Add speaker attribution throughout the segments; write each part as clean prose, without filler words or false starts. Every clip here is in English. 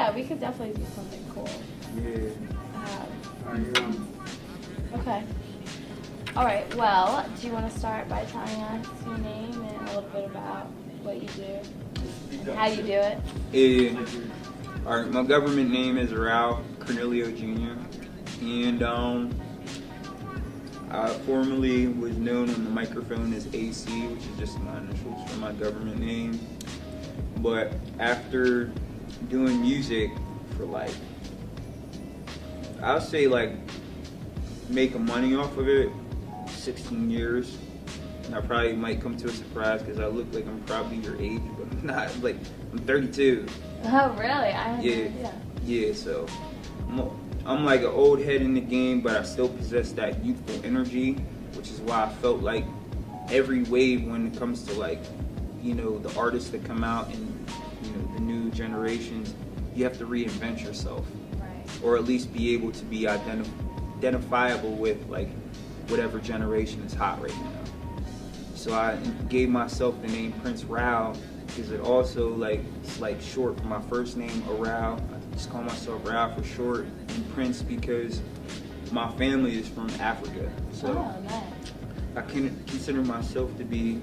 Speaker 1: Yeah, we could definitely do something cool.
Speaker 2: Yeah.
Speaker 1: Okay. All right. Well, do you want to start by telling us your name and a little bit about what you do and how you do it?
Speaker 2: Yeah. All right. My government name is Ralph Cornelio Jr. And I formerly was known on the microphone as AC, which is just my initials for my government name. But after doing music for like, I'll say like making money off of it, 16 years. And I probably might come to a surprise because I look like I'm probably your age, but I'm not. Like, I'm 32.
Speaker 1: Oh, really? I had no
Speaker 2: Yeah.
Speaker 1: idea.
Speaker 2: Yeah, so I'm like an old head in the game, but I still possess that youthful energy, which is why I felt like every wave when it comes to like, you know, the artists that come out and, you know, the new generations, you have to reinvent yourself.
Speaker 1: Right.
Speaker 2: Or at least be able to be identifiable with like whatever generation is hot right now. So I gave myself the name Prince Rao because it also like it's like short for my first name, Rao. I just call myself Rao for short, and Prince because my family is from Africa. So
Speaker 1: Oh, nice.
Speaker 2: I can consider myself to be,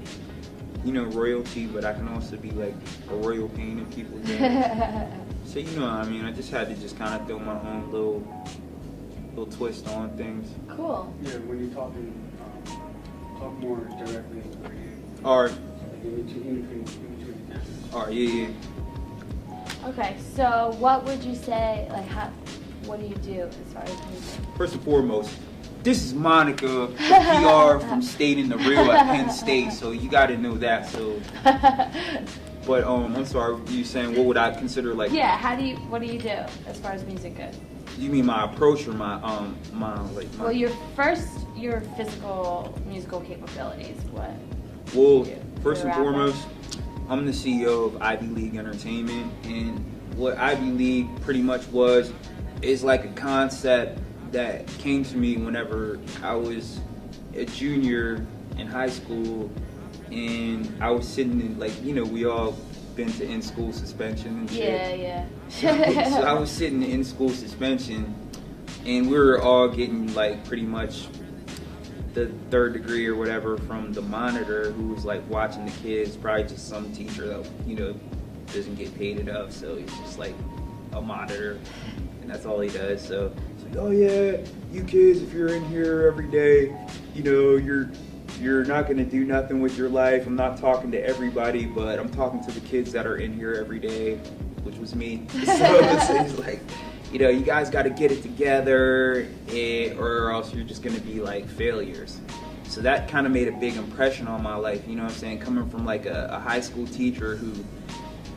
Speaker 2: you know, royalty, but I can also be like a royal pain in people's eyes. So you know what I mean, I just had to just kind of throw my own little twist on things.
Speaker 1: Cool.
Speaker 3: Yeah, when you're talking, talk more directly.
Speaker 2: Alright,
Speaker 3: Like in between the cameras.
Speaker 2: alright, yeah.
Speaker 1: Okay, so what would you say, like, what do you do as far as music?
Speaker 2: First and foremost, this is Monica, the PR from State in the Real at Penn State, so you gotta know that. So, but I'm sorry, you saying what would I consider like?
Speaker 1: Yeah, what do you do as far as music goes?
Speaker 2: You mean my approach or my
Speaker 1: Well, your physical musical capabilities, what?
Speaker 2: Well,
Speaker 1: do you do?
Speaker 2: first and
Speaker 1: You're a rapper?
Speaker 2: foremost, I'm the CEO of Ivy League Entertainment, and what Ivy League pretty much is like a concept that came to me whenever I was a junior in high school, and I was sitting in, like, you know, we all been to in-school suspension and shit.
Speaker 1: Yeah.
Speaker 2: So I was sitting in school suspension, and we were all getting like pretty much the third degree or whatever from the monitor who was like watching the kids, probably just some teacher that, you know, doesn't get paid enough, so he's just like a monitor, and that's all he does. So it's like, oh yeah, you kids, if you're in here every day, you know, you're not gonna do nothing with your life. I'm not talking to everybody, but I'm talking to the kids that are in here every day, which was me. So it's like, you know, you guys got to get it together, or else you're just gonna be like failures. So that kind of made a big impression on my life. You know what I'm saying? Coming from like a high school teacher who,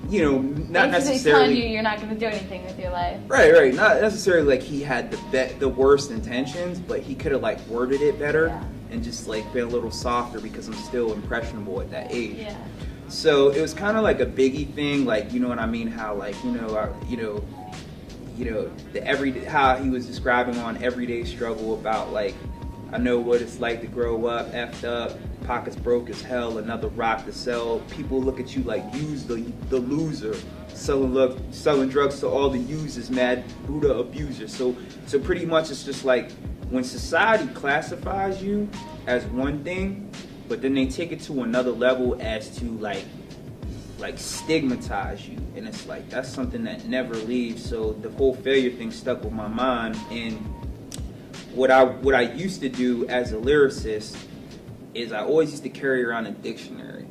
Speaker 2: you know, not
Speaker 1: Basically
Speaker 2: necessarily
Speaker 1: telling you you're not going to do anything with your life.
Speaker 2: right, not necessarily like he had the worst intentions, but he could have like worded it better.
Speaker 1: Yeah.
Speaker 2: And just like been a little softer because I'm still impressionable at that age.
Speaker 1: Yeah.
Speaker 2: So it was kind of like a Biggie thing, like, you know what I mean? How like, how he was describing on Everyday Struggle about like, I know what it's like to grow up, effed up, pockets broke as hell, another rock to sell. People look at you like you's the loser, selling drugs to all the users, mad Buddha abusers. So pretty much it's just like, when society classifies you as one thing, but then they take it to another level as to like stigmatize you, and it's like that's something that never leaves. So the whole failure thing stuck with my mind, and what I used to do as a lyricist is I always used to carry around a dictionary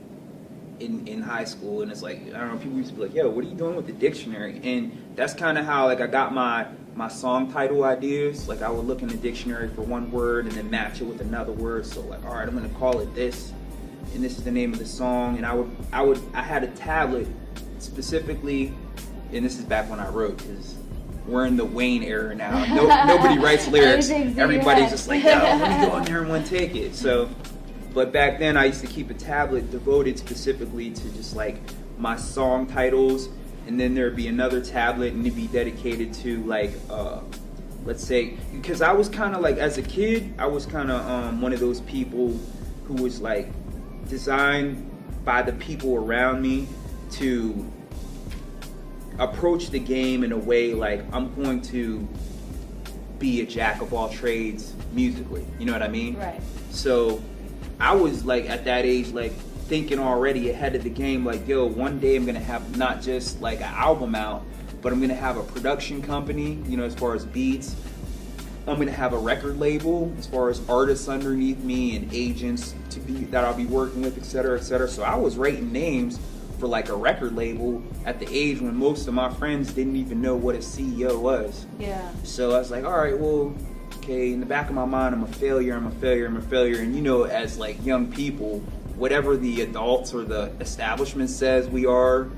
Speaker 2: in high school, and it's like, I don't know, people used to be like, yo, what are you doing with the dictionary? And that's kind of how like I got my song title ideas. Like I would look in the dictionary for one word and then match it with another word. So like, all right, I'm gonna call it this, and this is the name of the song. And I had a tablet specifically, and this is back when I wrote, because we're in the Wayne era now. Nobody writes lyrics. Everybody's just like, yo, let me go in there and one take it. So, but back then I used to keep a tablet devoted specifically to just like my song titles. And then there'd be another tablet, and it'd be dedicated to like, let's say, because I was kind of like, as a kid, I was kind of one of those people who was like designed by the people around me to approach the game in a way like I'm going to be a jack of all trades musically. You know what I mean?
Speaker 1: Right.
Speaker 2: So I was like at that age, like thinking already ahead of the game, like, yo, one day I'm gonna have not just like an album out, but I'm gonna have a production company, you know, as far as beats. I'm gonna have a record label as far as artists underneath me and agents that I'll be working with, et cetera, et cetera. So I was writing names for like a record label at the age when most of my friends didn't even know what a CEO was.
Speaker 1: Yeah.
Speaker 2: So I was like, all right, well, okay, in the back of my mind, I'm a failure. And you know, as like young people, whatever the adults or the establishment says we are,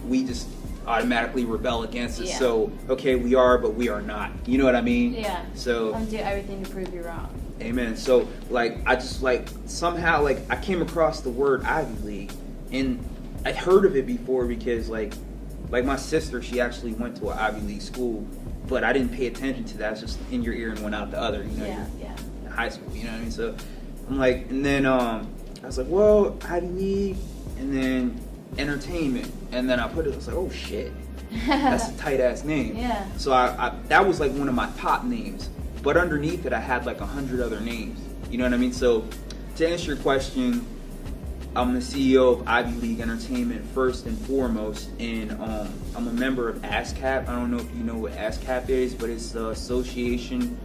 Speaker 2: we just automatically rebel against it.
Speaker 1: Yeah.
Speaker 2: So, okay, we are, but we are not. You know what I mean?
Speaker 1: Yeah.
Speaker 2: So,
Speaker 1: I'm doing everything to prove you wrong.
Speaker 2: amen. So, like, I just, like, somehow, like, I came across the word Ivy League, and I'd heard of it before because, like my sister, she actually went to an Ivy League school, but I didn't pay attention to that. It's just in your ear and went out the other, you know?
Speaker 1: Yeah.
Speaker 2: In high school, you know what I mean? So, I'm like, and then, I was like, well, Ivy League, and then entertainment, and then I put it, I was like, oh shit, that's a tight ass name.
Speaker 1: Yeah.
Speaker 2: So I that was like one of my top names, but underneath it I had like 100 other names, you know what I mean? So to answer your question, I'm the CEO of Ivy League Entertainment first and foremost, and I'm a member of ASCAP. I don't know if you know what ASCAP is, but it's the Association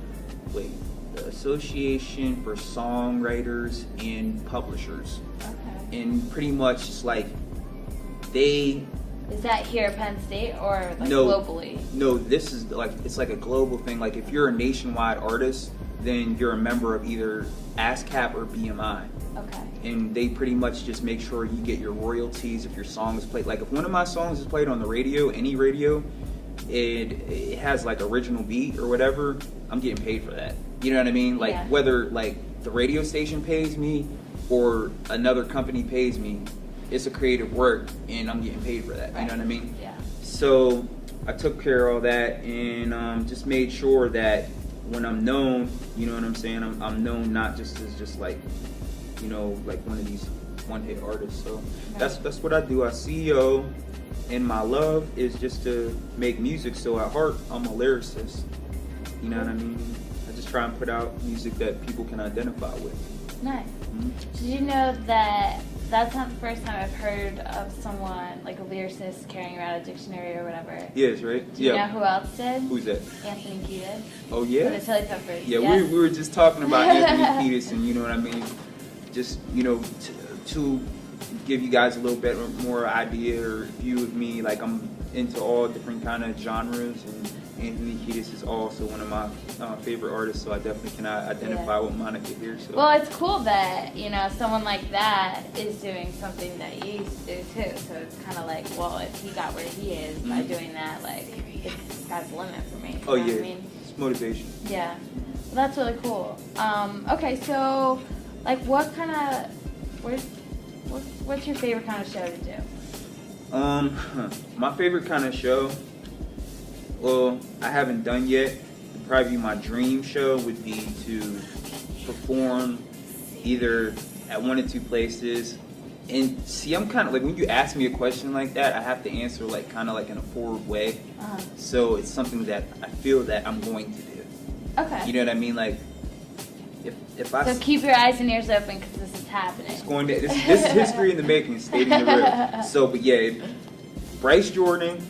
Speaker 2: for Songwriters and Publishers.
Speaker 1: Okay.
Speaker 2: And pretty much it's like they...
Speaker 1: Is that here at Penn State or like
Speaker 2: No.
Speaker 1: globally?
Speaker 2: No, this is like, it's like a global thing. Like if you're a nationwide artist, then you're a member of either ASCAP or BMI.
Speaker 1: Okay.
Speaker 2: And they pretty much just make sure you get your royalties if your song is played. Like if one of my songs is played on the radio, any radio, it has like original beat or whatever, I'm getting paid for that. You know what I mean? Like
Speaker 1: Yeah.
Speaker 2: whether like the radio station pays me or another company pays me, it's a creative work and I'm getting paid for that.
Speaker 1: Right.
Speaker 2: You know what I mean?
Speaker 1: Yeah.
Speaker 2: So I took care of all that and just made sure that when I'm known, you know what I'm saying, I'm known not just as just like, you know, like one of these one-hit artists. So that's what I do. I CEO, and my love is just to make music. So at heart, I'm a lyricist. You know what I mean? I just try and put out music that people can identify with.
Speaker 1: Nice.
Speaker 2: Mm-hmm.
Speaker 1: Did you know that that's not the first time I've heard of someone, like a lyricist, carrying around a dictionary or whatever?
Speaker 2: Yes, right?
Speaker 1: Do you know who else did?
Speaker 2: Who's that?
Speaker 1: Anthony Kiedis.
Speaker 2: Oh,
Speaker 1: For
Speaker 2: yeah?
Speaker 1: the Chili Peppers.
Speaker 2: Yeah,
Speaker 1: Yes.
Speaker 2: we were just talking about Anthony Kiedis, and you know what I mean? Just, you know, to give you guys a little bit more idea or view of me, like I'm into all different kind of genres, and Anthony Kiedis is also one of my favorite artists, so I definitely can identify with Monica here. So.
Speaker 1: Well, it's cool that, you know, someone like that is doing something that you used to do too. So it's kind of like, well, if he got where he is by doing that, like, it's sky's the limit for me. You
Speaker 2: Oh
Speaker 1: know
Speaker 2: yeah,
Speaker 1: what I mean?
Speaker 2: it's motivation.
Speaker 1: Yeah. Well, that's really cool. Okay, so, like, what kind of, what's your favorite kind of show to do?
Speaker 2: My favorite kind of show, well, I haven't done yet. Probably my dream show would be to perform either at one or two places. And see, I'm kind of like, when you ask me a question like that, I have to answer like kind of like in a forward way. So it's something that I feel that I'm going to do.
Speaker 1: Okay.
Speaker 2: You know what I mean? Like, if I...
Speaker 1: So keep your eyes and ears open because this is happening.
Speaker 2: It's going to, this is history in the making, stating the real. So, but yeah, Bryce Jordan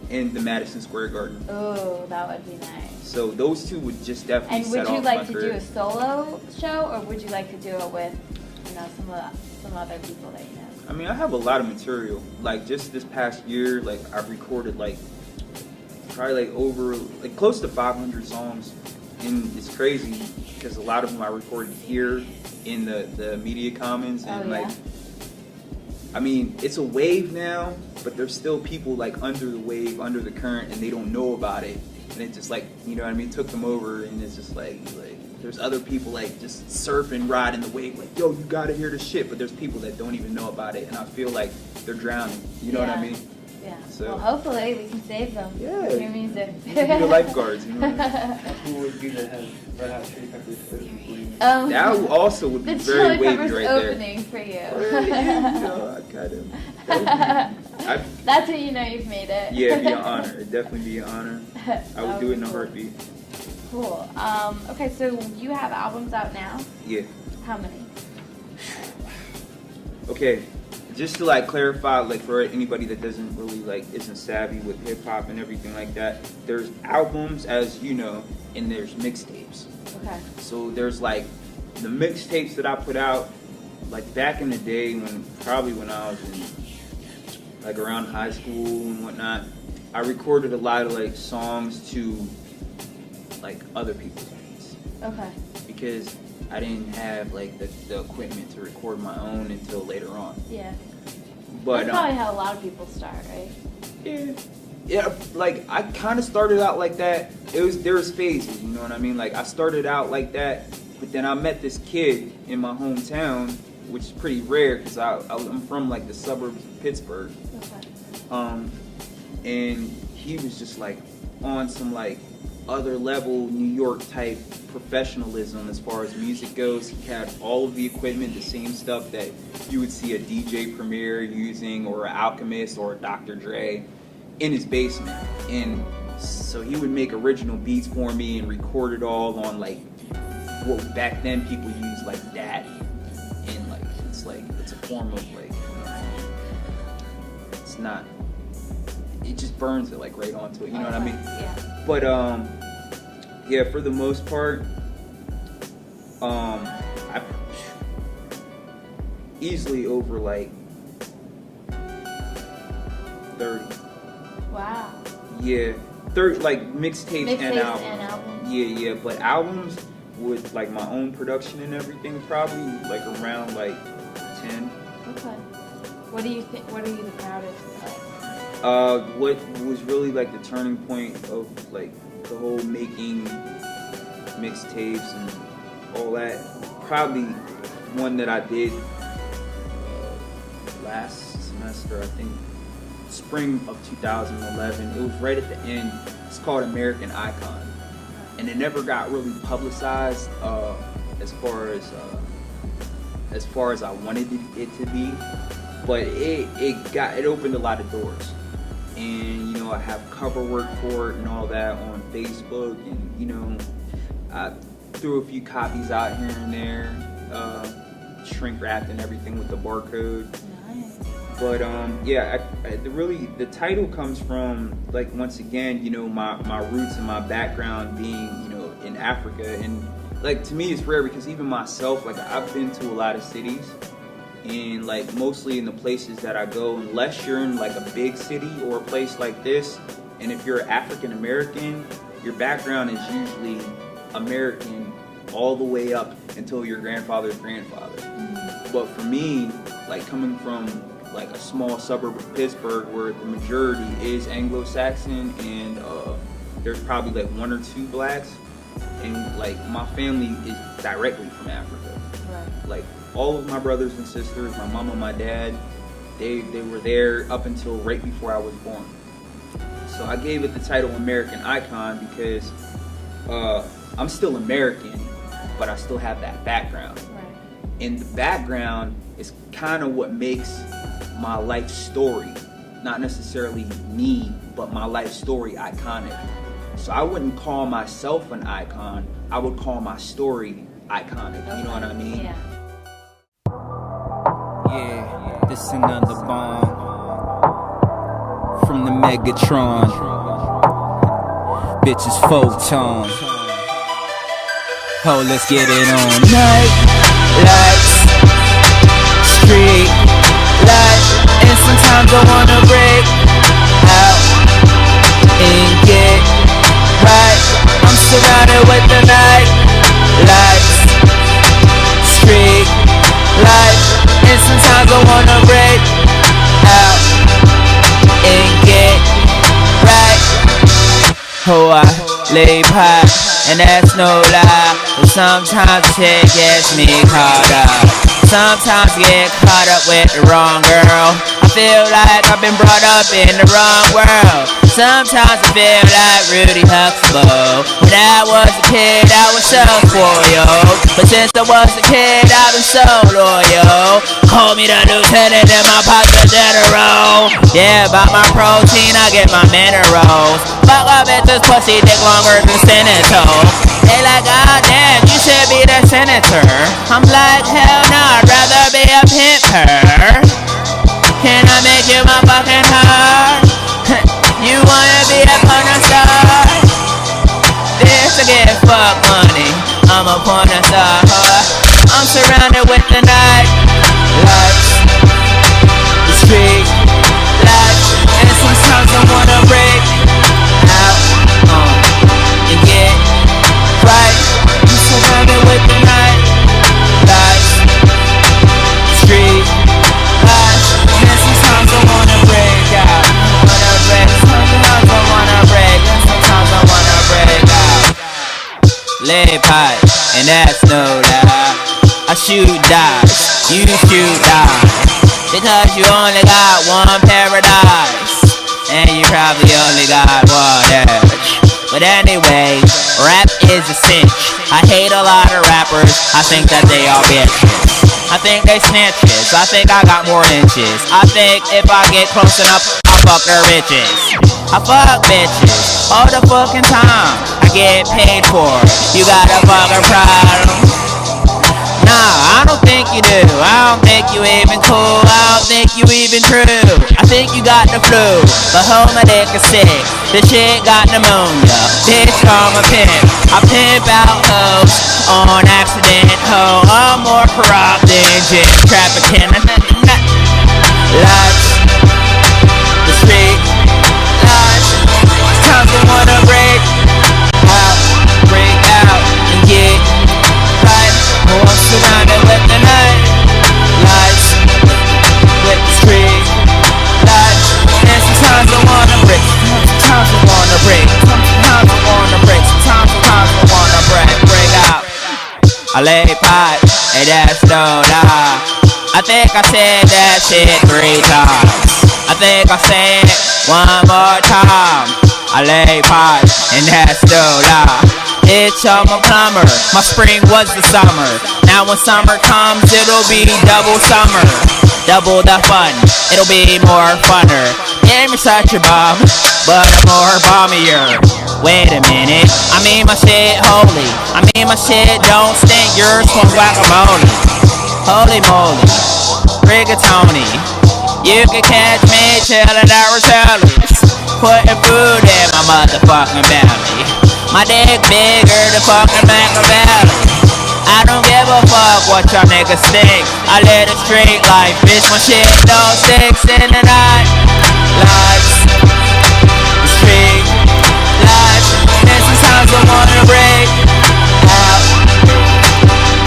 Speaker 2: and the Madison Square Garden.
Speaker 1: Oh, that would be nice.
Speaker 2: So those two would just definitely
Speaker 1: And
Speaker 2: set
Speaker 1: would you
Speaker 2: off
Speaker 1: like
Speaker 2: my
Speaker 1: to do
Speaker 2: career.
Speaker 1: a solo show, or would you like to do it with, you know, some other people that you know?
Speaker 2: I mean, I have a lot of material. Like just this past year, like I've recorded like probably like over like close to 500 songs, and it's crazy because a lot of them I recorded here in the media commons, and like, I mean, it's a wave now, but there's still people like under the wave, under the current, and they don't know about it. And it just like, you know what I mean, took them over, and it's just like there's other people like just surfing, riding the wave, like, yo, you gotta hear this shit, but there's people that don't even know about it, and I feel like they're drowning, you know what I mean?
Speaker 1: Yeah.
Speaker 2: So-
Speaker 1: Well, hopefully we can save them.
Speaker 2: Yeah.
Speaker 1: With your music.
Speaker 2: You can be the lifeguards, you know what I mean?
Speaker 3: Who would be the head Red Hot Chili Peppers food?
Speaker 2: That also would be
Speaker 1: the
Speaker 2: very
Speaker 1: Chili
Speaker 2: wavy
Speaker 1: Peppers
Speaker 2: right there.
Speaker 1: opening for you.
Speaker 2: Yeah, you know, I kind of.
Speaker 1: That's how you know you've made it.
Speaker 2: Yeah, it'd be an honor. It'd definitely be an honor. I would do it in a heartbeat.
Speaker 1: Cool. Okay, so you have albums out now?
Speaker 2: Yeah.
Speaker 1: How many?
Speaker 2: Okay, just to like clarify, like for anybody that doesn't really like isn't savvy with hip hop and everything like that, there's albums, as you know, and there's mixtapes.
Speaker 1: Okay.
Speaker 2: So there's like the mixtapes that I put out, like back in the day when I was in like around high school and whatnot. I recorded a lot of like songs to like other people's beats.
Speaker 1: Okay.
Speaker 2: Because I didn't have like the equipment to record my own until later on.
Speaker 1: Yeah.
Speaker 2: But
Speaker 1: that's probably how a lot of people start, right?
Speaker 2: Yeah, like I kind of started out like that. There was phases, you know what I mean? Like I started out like that, but then I met this kid in my hometown, which is pretty rare because I'm from like the suburbs of Pittsburgh.
Speaker 1: Okay.
Speaker 2: And he was just like on some like other level New York type professionalism as far as music goes. He had all of the equipment, the same stuff that you would see a DJ Premier using, or an Alchemist or a Dr. Dre, in his basement. And so he would make original beats for me and record it all on like what back then people used like DAT, and like it's a form of like it's not, it just burns it like right onto it, you know what I mean?
Speaker 1: Yeah.
Speaker 2: But yeah, for the most part, I easily over like 30.
Speaker 1: Wow.
Speaker 2: Yeah, 30, like mixtapes and albums.
Speaker 1: And albums.
Speaker 2: Yeah, but albums with like my own production and everything, probably like around like 10.
Speaker 1: Okay. What do you think? What are you the proudest of?
Speaker 2: What was really like the turning point of like the whole making mixtapes and all that, probably one that I did last semester, I think spring of 2011. It was right at the end. It's called American Icon, and it never got really publicized as far as I wanted it to be, but it opened a lot of doors. And, you know, I have cover work for it and all that on Facebook, and, you know, I threw a few copies out here and there, shrink wrapped and everything with the barcode.
Speaker 1: Nice.
Speaker 2: But yeah, the title comes from, like, once again, you know, my roots and my background being, you know, in Africa. And like, to me it's rare because even myself, like, I've been to a lot of cities, and like mostly in the places that I go, unless you're in like a big city or a place like this, and if you're African American, your background is usually American all the way up until your grandfather's grandfather.
Speaker 1: Mm-hmm.
Speaker 2: But for me, like coming from like a small suburb of Pittsburgh where the majority is Anglo-Saxon, and there's probably like 1 or 2 blacks, and like my family is directly from Africa.
Speaker 1: Right.
Speaker 2: Like all of my brothers and sisters, my mom and my dad, they were there up until right before I was born. So I gave it the title American Icon because I'm still American, but I still have that background.
Speaker 1: Right.
Speaker 2: And the background is kind of what makes my life story, not necessarily me, but my life story, iconic. So I wouldn't call myself an icon, I would call my story iconic. You know what I mean?
Speaker 1: Yeah.
Speaker 4: Yeah, this another bomb from the Megatron. Bitches photon. Oh, let's get it on. Night lights, street lights, and sometimes I wanna break out and get right. I'm surrounded with the night lights, street lights. And sometimes I wanna break out and get right. Oh, I lay high, and that's no lie. But sometimes shit gets me caught up. Sometimes get caught up with the wrong girl. I feel like I've been brought up in the wrong world. Sometimes I feel like Rudy Huxtable. When I was a kid, I was so spoiled. But since I was a kid, I've been so loyal. Call me the lieutenant and my pops the general. Yeah, by my protein, I get my minerals. Fuck up at this pussy dick longer than senator. They like, ah damn, you should be the senator. I'm like, hell no, I'd rather be a pimper. Can I make you my fucking heart? You wanna be a porn star? This to get fuck money. I'm a porn star. I'm surrounded with the night lights, the street lights, and sometimes I wanna break out and get right. I'm surrounded with the night lights, street lights, and sometimes I wanna break out. Sometimes I wanna break, and sometimes I wanna break out. Lead pipe, and that's no lie. I shoot dice, you shoot dice, because you only got one paradise, and you probably only got one edge. But anyway, rap is a cinch. I hate a lot of rappers, I think that they all bitches. I think they snitches, I think I got more inches. I think if I get close enough, I'll fuck their bitches. I fuck bitches all the fucking time. I get paid for it. You got a fucking problem? Nah, I don't think you do. I don't think you even cool. I don't think you even true. I think you got the flu, but hold my dick is sick. This shit got pneumonia. Bitch, I'm a pimp. I pimp out hoes on accident. Ho, I'm more corrupt than gin trafficking. Lights, the street lights. Times I wanna break out and get right. Oh, I'm surrounded with the night lights, with the street lights, and sometimes I wanna break, sometimes I wanna break, sometimes I wanna break, sometimes I wanna break out. I lay pipe, and that's no lie. I think I said that shit 3 times. I think I said it one more time. I lay pipe, and that's no lie. Bitch, I'm a plumber. My spring was the summer. Now when summer comes, it'll be double summer. Double the fun, it'll be more funner. Yeah, I'm such a bum, but I'm more bombier. Wait a minute, I mean my shit holy. I mean my shit don't stink, yours smells guacamole. Holy moly, rigatoni. You can catch me chillin' at Rosales, putting food in my motherfucking belly. My dick bigger than fucking Machiavelli. I don't give a fuck what y'all niggas think. I live a straight life, bitch, my shit don't stick. In the night lights, the street lights, and sometimes I wanna break out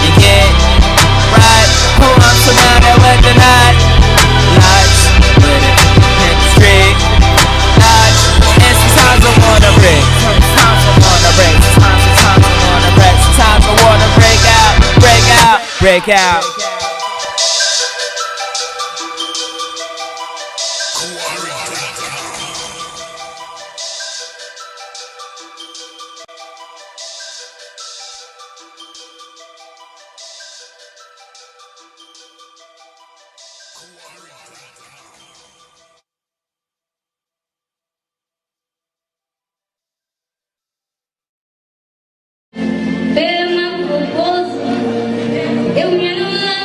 Speaker 4: and get right. Oh, I'm surrounded with the night lights, with it in the street lights, and sometimes I wanna break. Sometimes I wanna break, sometimes I wanna break, sometimes I wanna break out, break out, break out.
Speaker 5: Pelo na proposta, eu me anulei.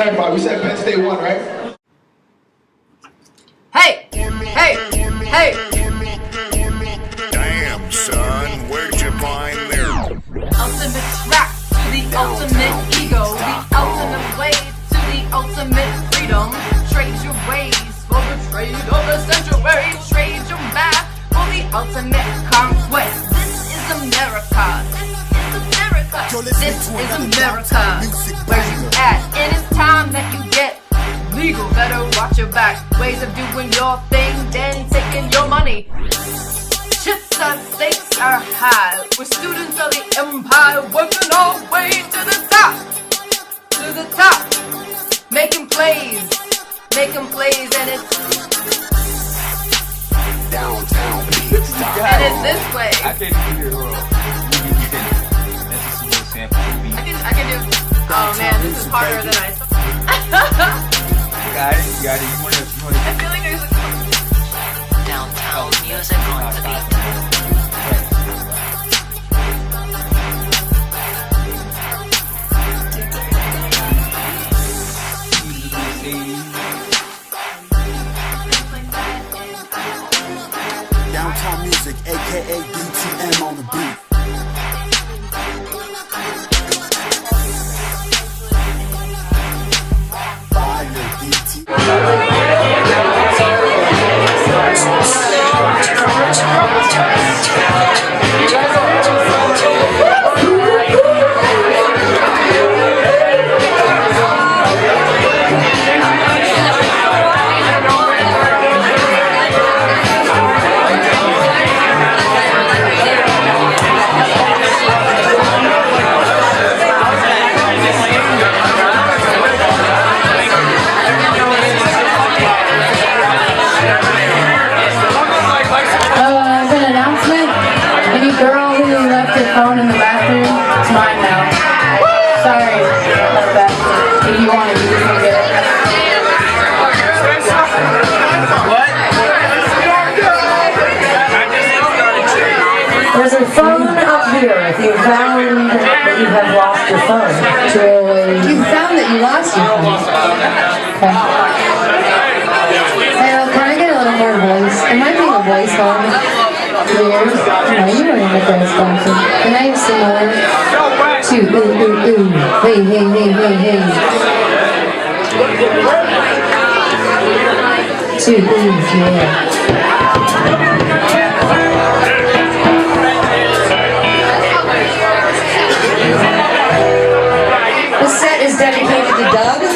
Speaker 5: Everybody, we said Penn State won, right?
Speaker 6: Hey! Hey! Hey!
Speaker 7: Damn, son, where'd you find them?
Speaker 6: Ultimate rap to the ultimate ego. The ultimate way to the ultimate freedom. Trade your ways for the trade of a century. Trade your math for the ultimate conquest. This is America. This is America. Where you at? And it's time that you get legal. Better watch your back. Ways of doing your thing, then taking your money. Chips and stakes are high. We're students of the empire, working our way to the top. To the top. Making plays, and it's
Speaker 7: Downtown.
Speaker 6: and it's this way.
Speaker 2: I can't even hear her. That's just a little sample.
Speaker 6: I can do. Oh man, this is harder than I thought.
Speaker 2: You got it. You want to?
Speaker 6: I feel like there's a.
Speaker 8: Downtown music on the beat.
Speaker 7: Downtown music, aka DTM on the beat. Fire
Speaker 9: phone in the bathroom. It's mine now. Sorry about that. If you want it, you can get it.
Speaker 10: There's a phone up here. If you found that you have lost your phone.
Speaker 9: You found that you lost your phone. Okay. Hey, can I get a little more voice? Am I being a voice on? Yours? No, you don't even get this function. Can I have some more? Two, ooh, ooh, ooh. Hey, hey, hey, hey, hey. Two, ooh, yeah.
Speaker 10: This set is dedicated to Doug. If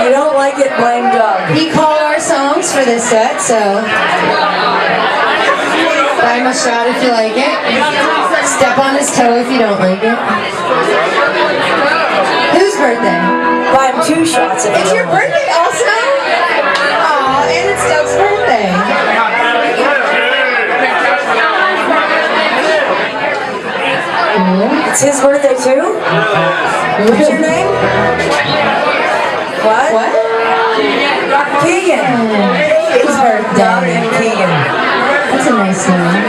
Speaker 10: you don't like it, blame Doug.
Speaker 9: He called our songs for this set, so buy him a shot if you like it. Step on his toe if you don't like it. Whose birthday?
Speaker 10: Buy him 2 shots if you
Speaker 9: It's
Speaker 10: don't
Speaker 9: your
Speaker 10: like it.
Speaker 9: birthday also? Aw, and it's Doug's birthday.
Speaker 10: It's his birthday too? What's your name? What?
Speaker 9: What?
Speaker 10: Keegan.
Speaker 9: His birthday.
Speaker 10: Doug and Keegan.
Speaker 9: That's a nice name.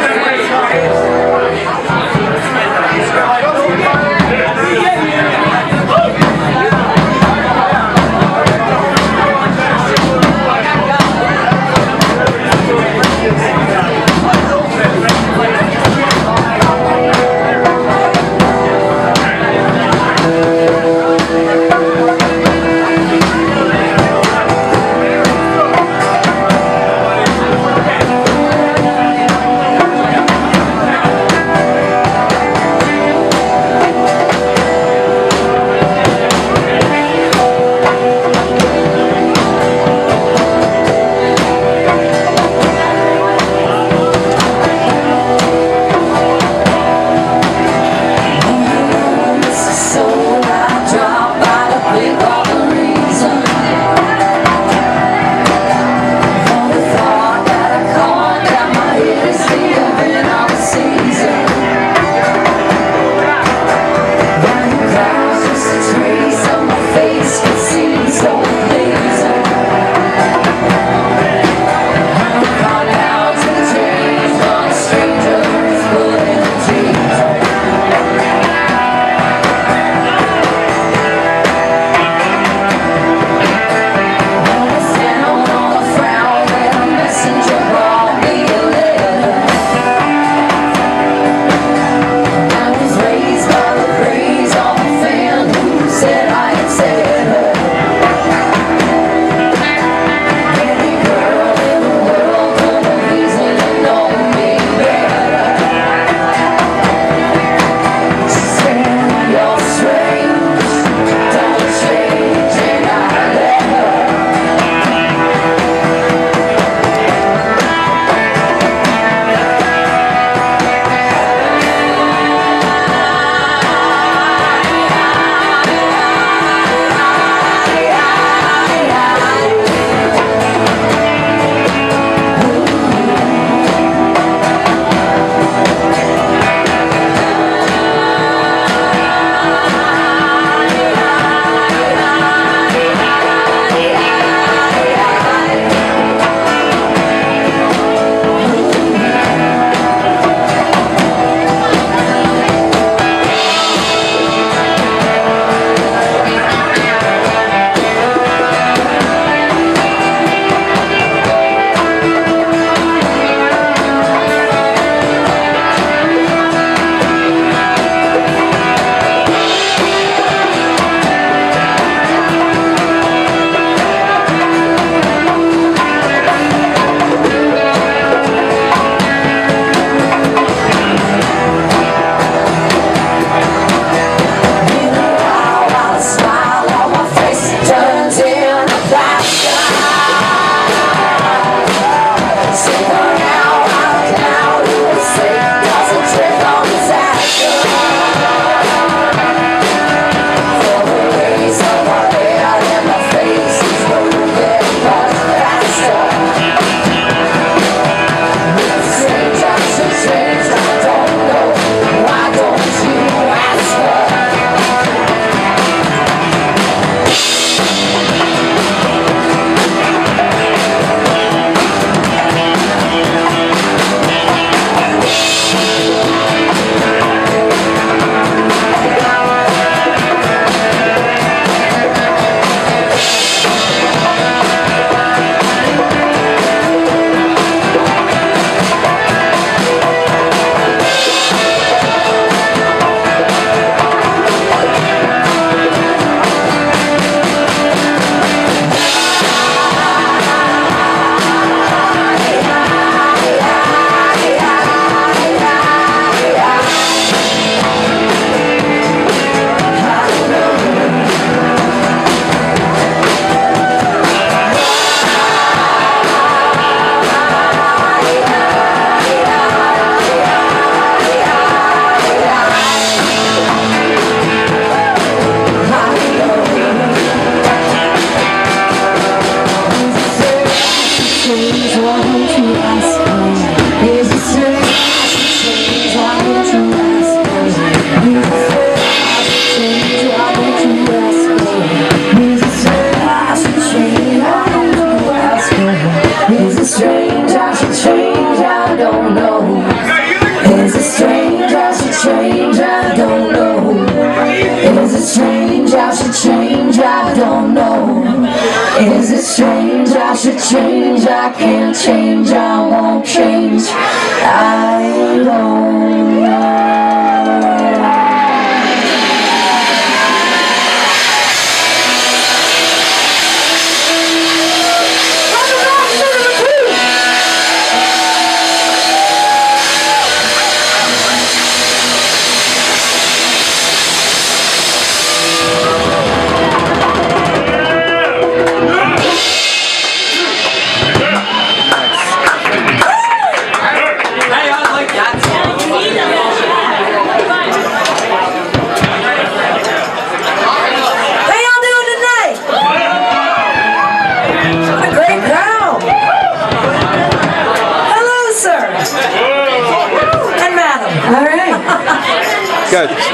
Speaker 10: Is it strange? I should change. I can't change. I won't change. I don't know.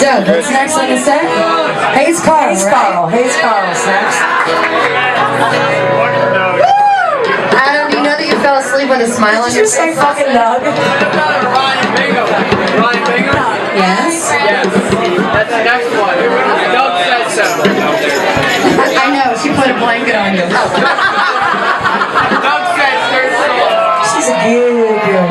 Speaker 9: Doug, what's next on the set? Hayes Carl.
Speaker 10: Hayes Carl's next.
Speaker 9: Adam, do you know that you fell asleep with a smile on your face?
Speaker 10: Did you say fucking Doug?
Speaker 3: Ryan Bingham. Ryan Bingham?
Speaker 9: Yes?
Speaker 3: Yes. That's the next one. Doug said so.
Speaker 9: I know, she put a blanket on you.
Speaker 3: Doug said so.
Speaker 10: She's a good girl.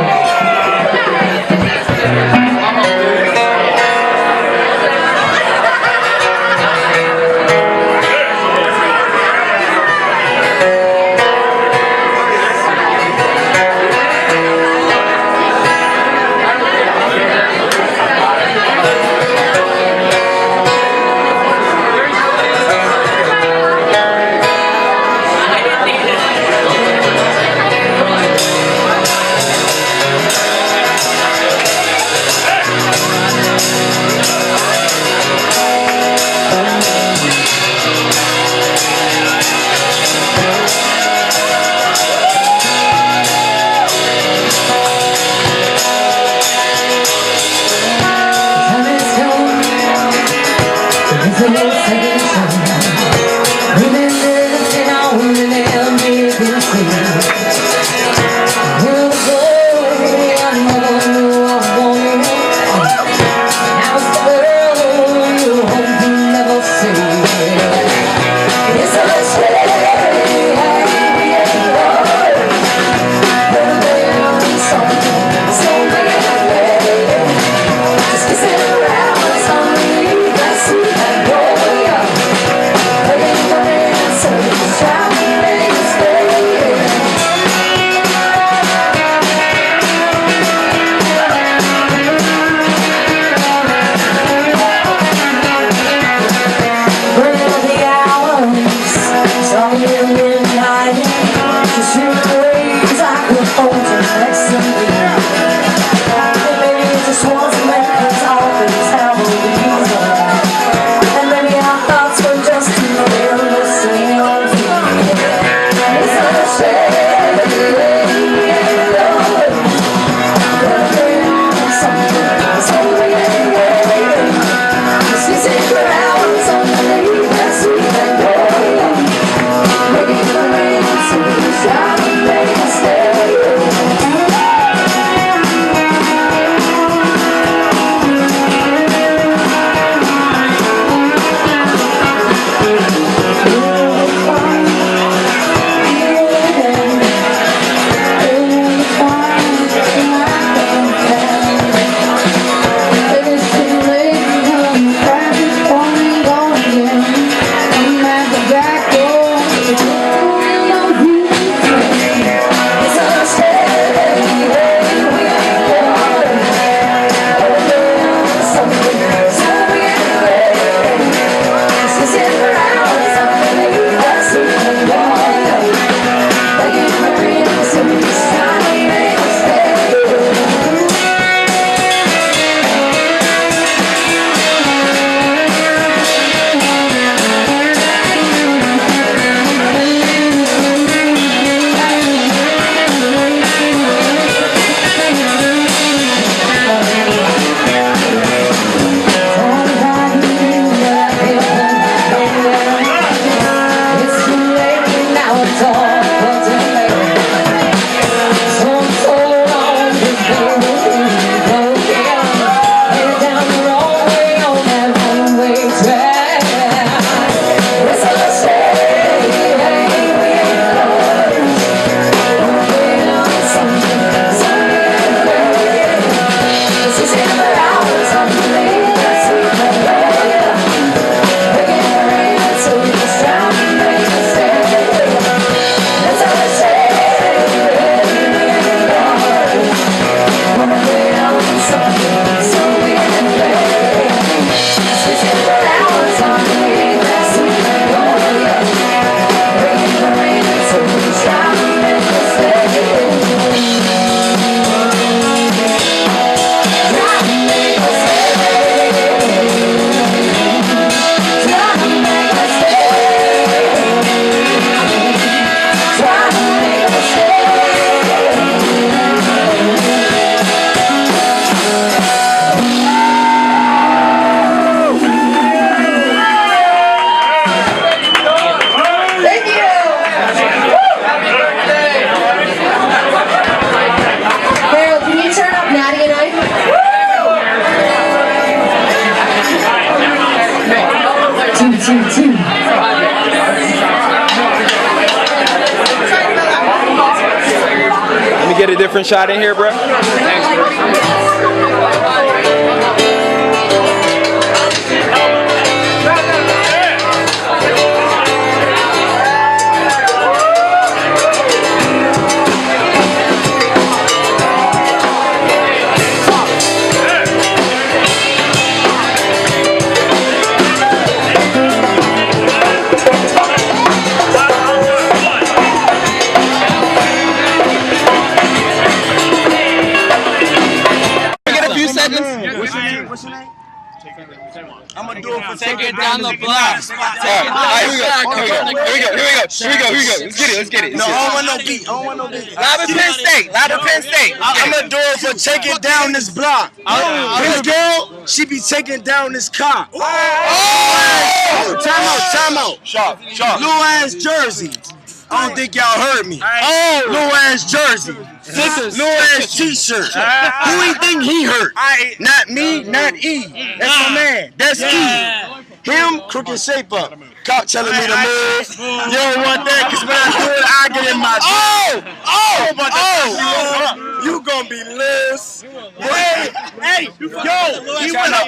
Speaker 11: different shot in here, bro? Thanks,
Speaker 12: What's your name? I'm gonna do it for taking down the block. Alright, here we go. Let's get it. No, I don't want no beat. Louder Penn State. I'm gonna do it for taking down this block. This girl, she be taking down this car. Time out. Sharp. Little ass jersey. I don't think y'all heard me. Little ass jersey. Little ass t-shirt. Who he think he hurt? Not me, not E. That's my man. That's E. Him, crooked shape up. Cop telling me to move. You don't want that, because when I do it, I get in my you gonna be loose. Hey, he went up.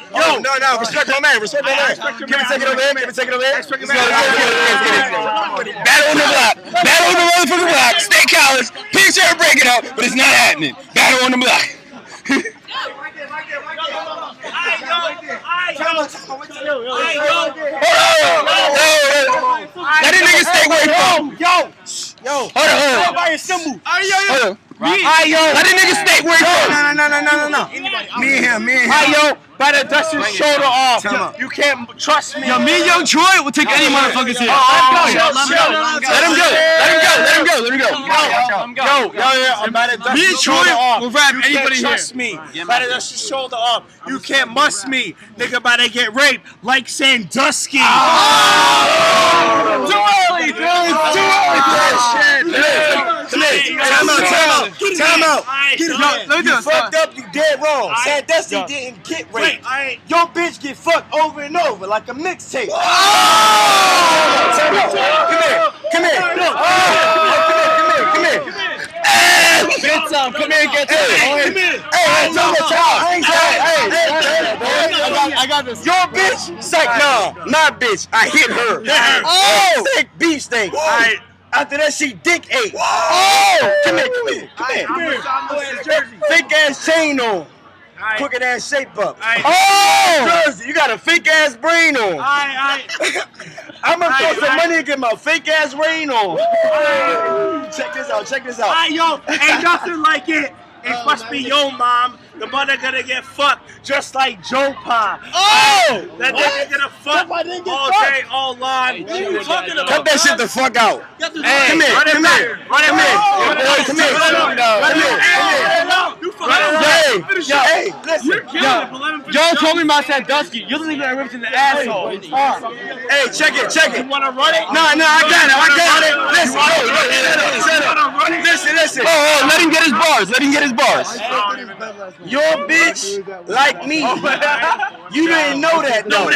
Speaker 12: No, respect my man. Give me take it over here. Battle on the block. Battle on the motherfucking block. State College. Picture break it up, but it's not happening. Battle on the block. Let this nigga stay where he from. Yo. Hold on. Let this nigga stay where he from. No. Me and him. Better dust his shoulder off. You can't trust me. Me and Young Troy will take any motherfuckers here. Let him go. Me and Troy will wrap anybody here. Trust me. Better dust his shoulder off. You can't must me. Nigga about to get raped like Sandusky. Too early. Time out. You fucked up, you dead wrong. Sandusky didn't get raped. Your bitch get fucked over and over like a mixtape. Come here. Get some. Come here. I got this. Your bitch? Psych, no. My bitch. I hit her. Sick beef steak. After that, she dick ate. Come here. Fake ass chain on. Crooked ass shape up. Jersey, you got a fake ass brain on. I'm gonna throw some money and get my fake ass rain on. Check this out. Ain't nothing like it. It must be your mom. The mother gonna get fucked just like Joe Pa. That nigga gonna fuck all day, all long. Cut that shit the fuck out. Hey, come here. Hey, listen.
Speaker 11: Y'all told me about Sandusky. You don't even get ripped in the asshole.
Speaker 12: Hey, check it.
Speaker 11: You wanna run it?
Speaker 12: No, I got it. Listen.
Speaker 11: Let him get his bars.
Speaker 12: Your bitch like me. You didn't know that though.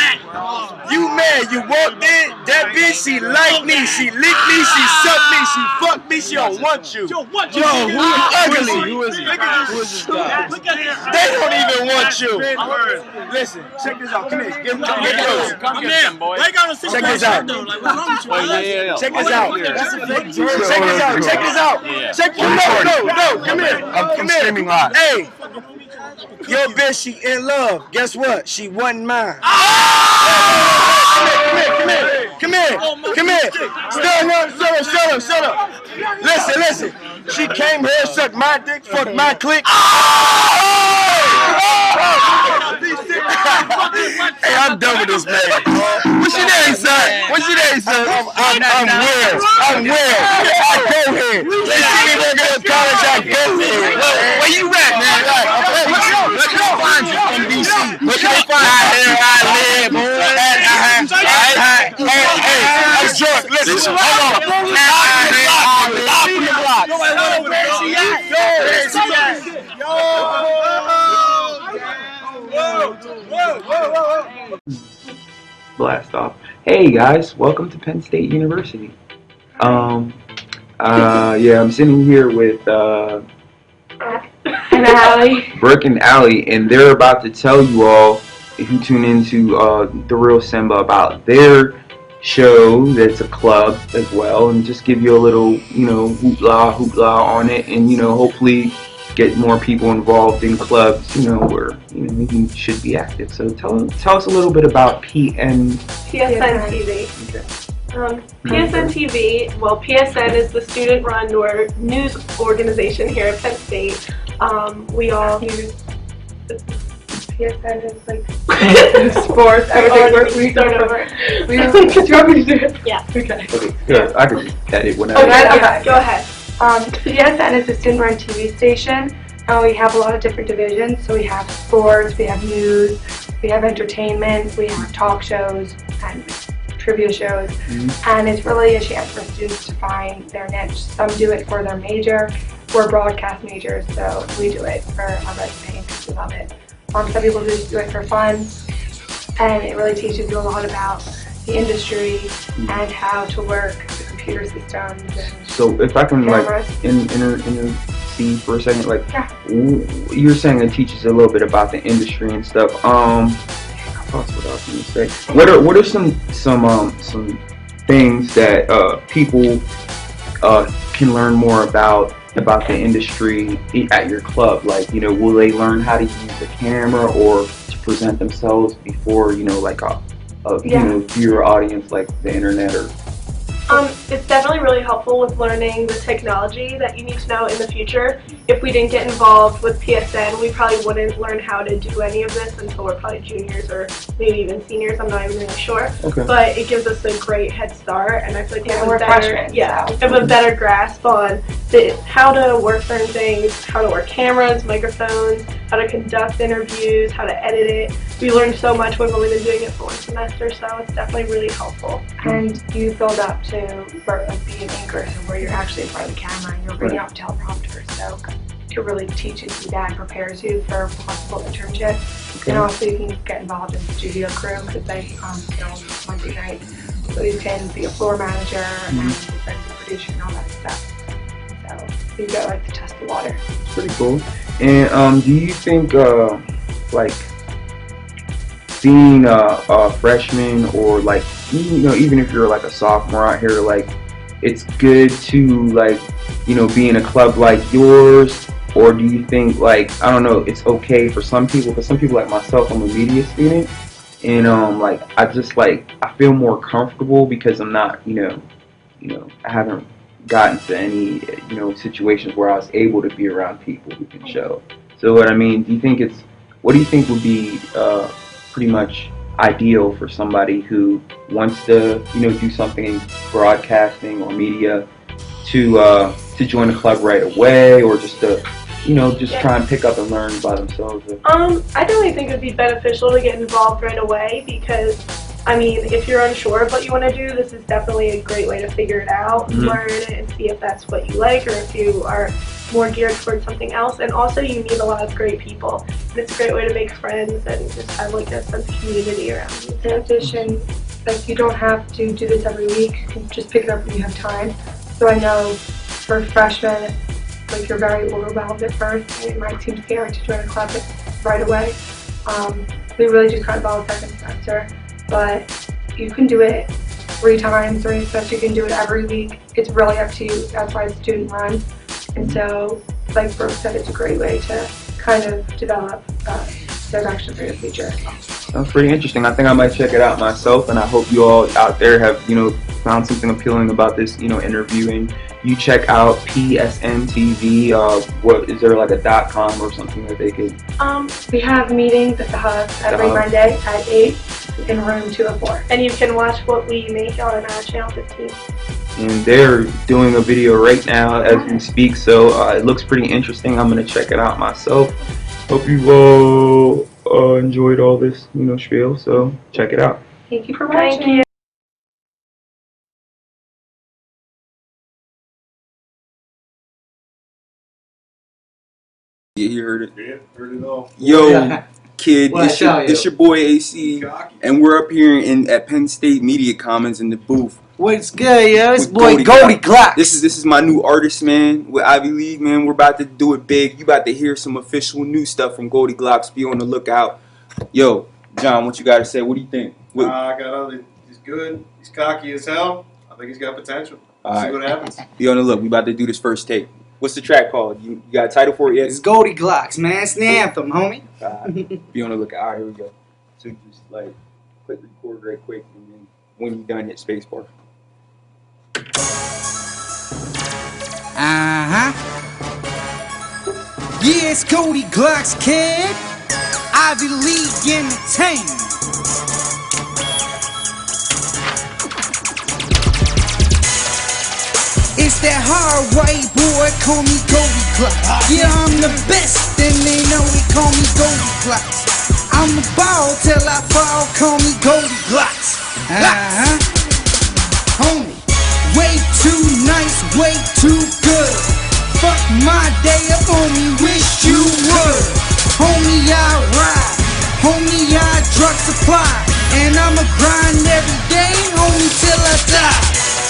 Speaker 12: You mad? You walked in. That bitch, she like me. She licked me. She sucked me. She fucked me. She don't want you. Yo, who ugly?
Speaker 11: Who is this guy?
Speaker 12: They don't even want you. Listen, check this out. Come here. Get those.
Speaker 11: Come here, boy.
Speaker 12: Check this out. Check this out. Check this out. No. Come here.
Speaker 11: I'm streaming live.
Speaker 12: Hey. Your bitch, she in love. Guess what? She wasn't mine. Come here. Shut up. Listen. She came here, sucked my dick, fucked my clique. Hey, I'm done with this man. What's your name, son? I'm Will. I go here. They see me working at college, I go here. Where you at, man? Let's go find you from DC. Let's go find you. Here I live, boy. Hey, I'm drunk. Listen, hold on.
Speaker 2: Blast off. Hey guys, welcome to Penn State University. Yeah, I'm sitting here with
Speaker 13: And Allie.
Speaker 2: Brooke and Allie, and they're about to tell you all, if you tune into The Real Simba, about their show that's a club as well, and just give you a little, hoopla on it, and, hopefully get more people involved in clubs, where, you should be active. So tell us a little bit about PSN
Speaker 13: TV.
Speaker 2: Okay.
Speaker 13: PSN TV, well, PSN is the student-run or news organization here at Penn State. We all use PSN is like sports. We start over. Do you want me to do it? Yeah. Okay.
Speaker 2: Okay, good. I can edit whenever.
Speaker 13: Okay, go ahead.
Speaker 14: PSN is a student-run TV station. We have a lot of different divisions. So we have sports, we have news, we have entertainment, we have talk shows, and trivia shows, and it's really a chance for students to find their niche. Some do it for their major. We're broadcast majors, so we do it for our resume because we love it. Some people just do it for fun, and it really teaches you a lot about the industry and how to work the computer systems. And
Speaker 2: so if I can intercede for a second, you're saying it teaches a little bit about the industry and stuff. That's what I was going to say. What are some things that people can learn more about the industry at your club? Like, will they learn how to use the camera or to present themselves before, viewer audience like the internet or?
Speaker 13: It's definitely really helpful with learning the technology that you need to know in the future. If we didn't get involved with PSN, we probably wouldn't learn how to do any of this until we're probably juniors or maybe even seniors. I'm not even really sure.
Speaker 2: Okay.
Speaker 13: But it gives us a great head start, and I feel like we have
Speaker 14: a
Speaker 13: a better grasp on how to work certain things, how to work cameras, microphones, how to conduct interviews, how to edit it. We learned so much. We've only been doing it for one semester, so it's definitely really helpful.
Speaker 14: And you build up to be an anchor, so where you're actually in front of the camera and you're reading out teleprompters. So it really teaches you that and prepares you for a possible internship. Okay. And also you can get involved in the studio crew because they film Monday night. So you can be a floor manager and be a producer and all that stuff. So you get to test the water.
Speaker 2: It's pretty cool. And do you think being a freshman or even if you're a sophomore out here, it's good to be in a club like yours, or do you think it's okay for some people? Because some people like myself, I'm a media student, and I feel more comfortable because I'm not I haven't gotten to any situations where I was able to be around people who can show. So what do you think would be pretty much ideal for somebody who wants to do something in broadcasting or media to join a club right away, or just to try and pick up and learn by themselves?
Speaker 13: I definitely think it would be beneficial to get involved right away because, if you're unsure of what you want to do, this is definitely a great way to figure it out, learn it, and see if that's what you like or if you are more geared towards something else. And also you meet a lot of great people, and it's a great way to make friends and just have a sense of community around you.
Speaker 14: In addition, you don't have to do this every week. You can just pick it up when you have time. So I know for freshmen, you're very overwhelmed at first, and it might seem scary to join a club right away. We really just follow second semester, but you can do it 3 times, or you can do it every week. It's really up to you. That's why it's student run. And so, like Brooke said, it's a great way to develop direction for your future.
Speaker 2: Sounds pretty interesting. I think I might check it out myself, and I hope you all out there have found something appealing about this interview, and you check out PSN TV. What is there a .com or something that they could?
Speaker 14: We have meetings at the Hub every Monday at 8 in room 204.
Speaker 13: And you can watch what we make on channel 15.
Speaker 2: And they're doing a video right now as we speak, so it looks pretty interesting. I'm gonna check it out myself. Hope you all enjoyed all this spiel, so check it out.
Speaker 14: Thank you for watching.
Speaker 13: Thank you.
Speaker 2: Yeah, you heard it.
Speaker 3: Yeah, heard it all.
Speaker 2: Yo, kid, it's your boy AC, and we're up here at Penn State Media Commons in the booth
Speaker 15: What's good, yo? It's
Speaker 2: With
Speaker 15: boy Goldie Glock.
Speaker 2: This is my new artist, man, with Ivy League, man. We're about to do it big. You about to hear some official new stuff from Goldie Glocks. Be on the lookout. Yo, John, what you got to say? What do you think?
Speaker 3: I got other. He's good. He's cocky as hell. I think he's got potential. See what happens.
Speaker 2: Be on the look. We about to do this first take. What's the track called? You got a title for it yet?
Speaker 15: It's Goldie Glocks, man. It's the anthem, homie.
Speaker 2: Be on the lookout. All right, here we go. So just like click record right quick, and then when you're done, hit spacebar.
Speaker 15: Yeah, it's Goldie Glocks, kid. Ivy League Entertainment. It's that hard way, boy, call me Goldie Glocks. Yeah, I'm the best, and they know they call me Goldie Glocks. I'm a ball till I fall, call me Goldie Glocks. Homie, way too nice, way too good. Fuck my day up, homie, wish you would. Homie, I ride, homie, I drug supply, and I'ma grind every day, homie, till I die.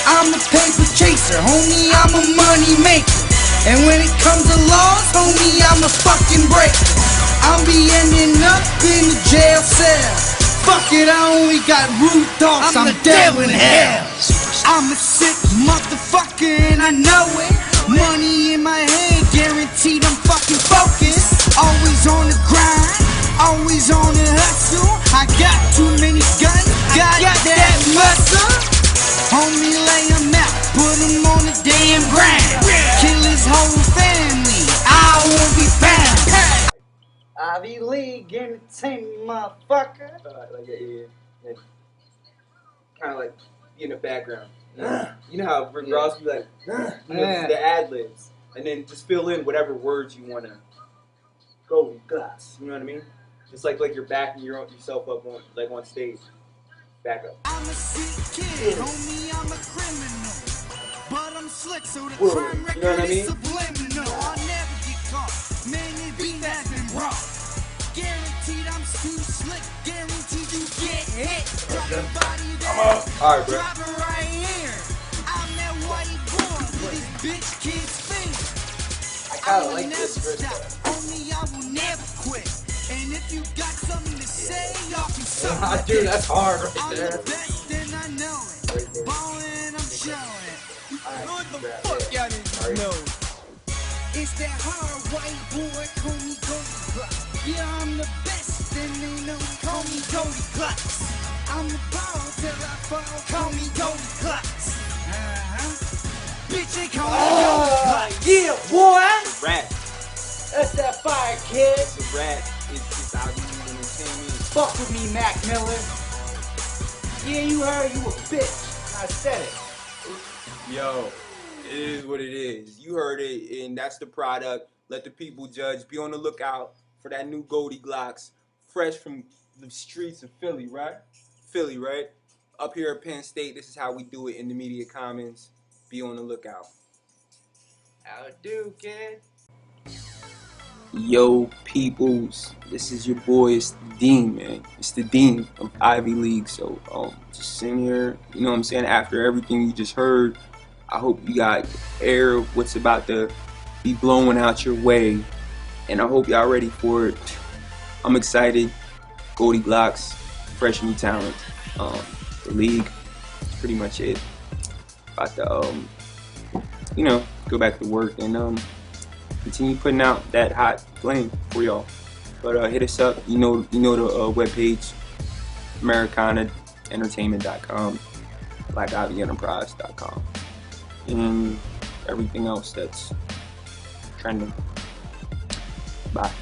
Speaker 15: I'm a paper chaser, homie, I'm a money maker. And when it comes to laws, homie, I'm a fucking breaker. I'll be ending up in the jail cell. Fuck it, I only got rude thoughts, I'm the devil in hell. I'm a sick motherfucker and I know it. Money in my head, guaranteed I'm fucking focused. Always on the grind, always on the hustle. I got too many guns, got that muscle. Homie, lay him out, put him on the damn ground. Kill his whole family, I won't be found. Ivy League Entertainment, motherfucker.
Speaker 2: Kind of like be in the background. You know how Rick Ross be like, the ad libs, and then just fill in whatever words you want to go with glass. You know what I mean? Just like you're backing yourself up on stage. Back up.
Speaker 15: I'm a sick kid, homie, I'm a criminal. But I'm slick, so the crime record
Speaker 2: you know what I mean?
Speaker 15: is subliminal. I'll never get caught, man, it be that and raw. Guaranteed I'm too slick, guaranteed you get hit. Drop your body there,
Speaker 2: Alright, bro.
Speaker 15: drop it right here. I'm that white boy with these bitch kids' fingers.
Speaker 2: I kinda like this
Speaker 15: verse. Homie, I will never quit. And if you got something to say, y'all can suck.
Speaker 2: Dude, that's hard right there.
Speaker 15: I'm the best and I know it. Ballin', I'm showing it. What the fuck y'all niggas know? It's that hard white boy, call me Goldie Glocks. Yeah, I'm the best and they know they call me Goldie Glocks. I'm the ball till I fall, call me Goldie Glocks. Bitch, they call me Goldie Glocks. Yeah, boy!
Speaker 2: Rat.
Speaker 15: That's that fire, kid.
Speaker 2: It's a rat. It's out here entertainment.
Speaker 15: Fuck with me, Mac Miller. Yeah, you heard you a bitch. I said it.
Speaker 2: Yo, it is what it is. You heard it, and that's the product. Let the people judge. Be on the lookout for that new Goldie Glocks, fresh from the streets of Philly, right? Philly, right? Up here at Penn State, this is how we do it in the Media Commons. Be on the lookout.
Speaker 15: How it do, kid?
Speaker 2: Yo, peoples, this is your boy, it's the Dean, man. It's the Dean of Ivy League. So, just sitting here, you know what I'm saying, after everything you just heard, I hope you got air of what's about to be blowing out your way, and I hope y'all ready for it. I'm excited. Goldie Glocks, fresh new talent. The league, that's pretty much it. About to, you know, go back to work and, continue putting out that hot flame for y'all. But hit us up. You know the webpage, AmericanaEntertainment.com, BlackIvyEnterprise.com, and everything else that's trending. Bye.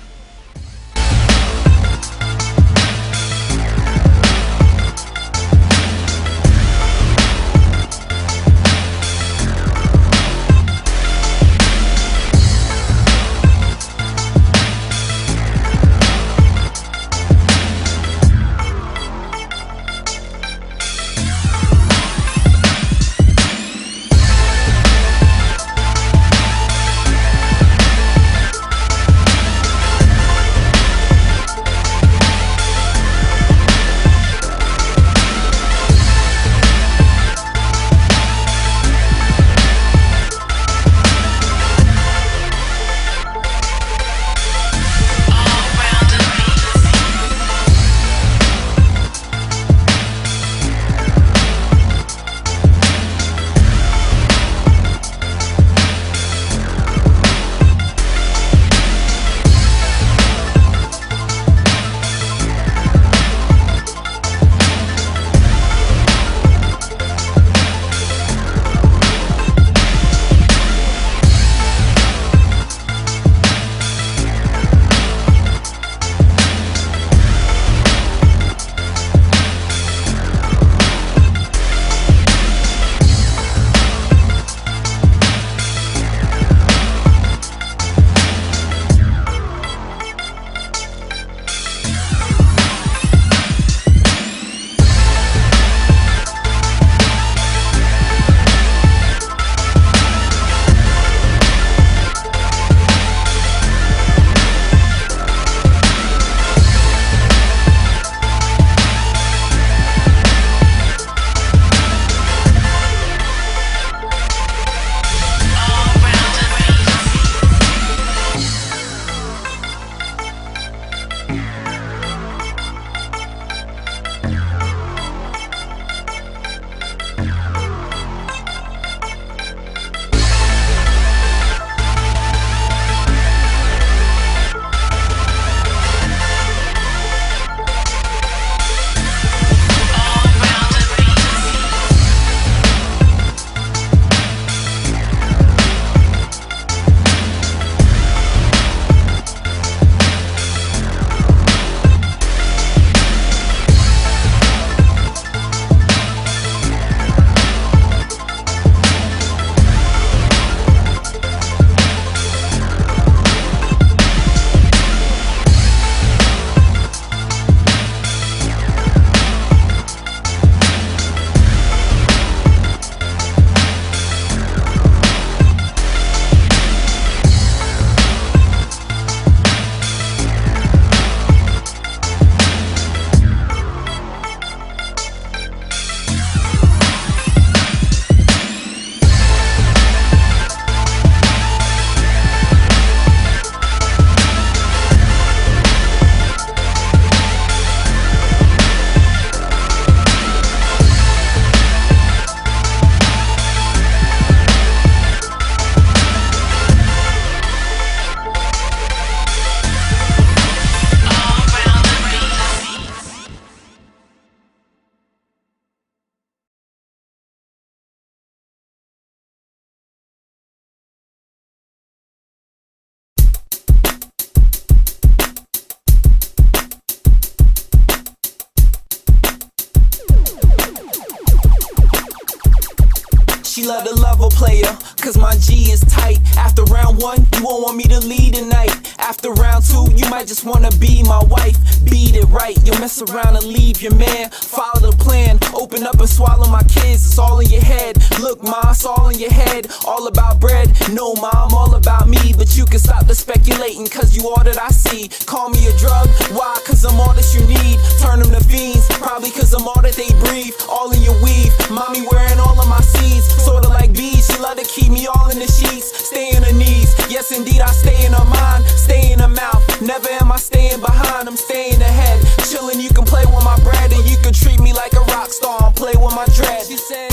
Speaker 4: she love the level player, cause my G is tight. After round 1, you won't want me to lead tonight. After round 2, you might just wanna be my wife. Beat it right, you'll mess around and leave your man. Follow the plan, open up and swallow my kids. It's all in your head. Look, ma, it's all in your head. All about bread, no, mom, all about me. But you can stop the speculating, cause you all that I see. Call me a drug, why? Cause I'm all that you need. Turn them to fiends, probably cause I'm all that they breathe. All in your weave, mommy wearing all of my seeds. Sorta like bees, she love to keep me all in the sheets. Stay on her knees, yes indeed I stay in her mind. Stay in her mouth, never am I staying behind. I'm staying ahead, chillin', you can play with my bread. And you can treat me like a rock star and play with my dread. She said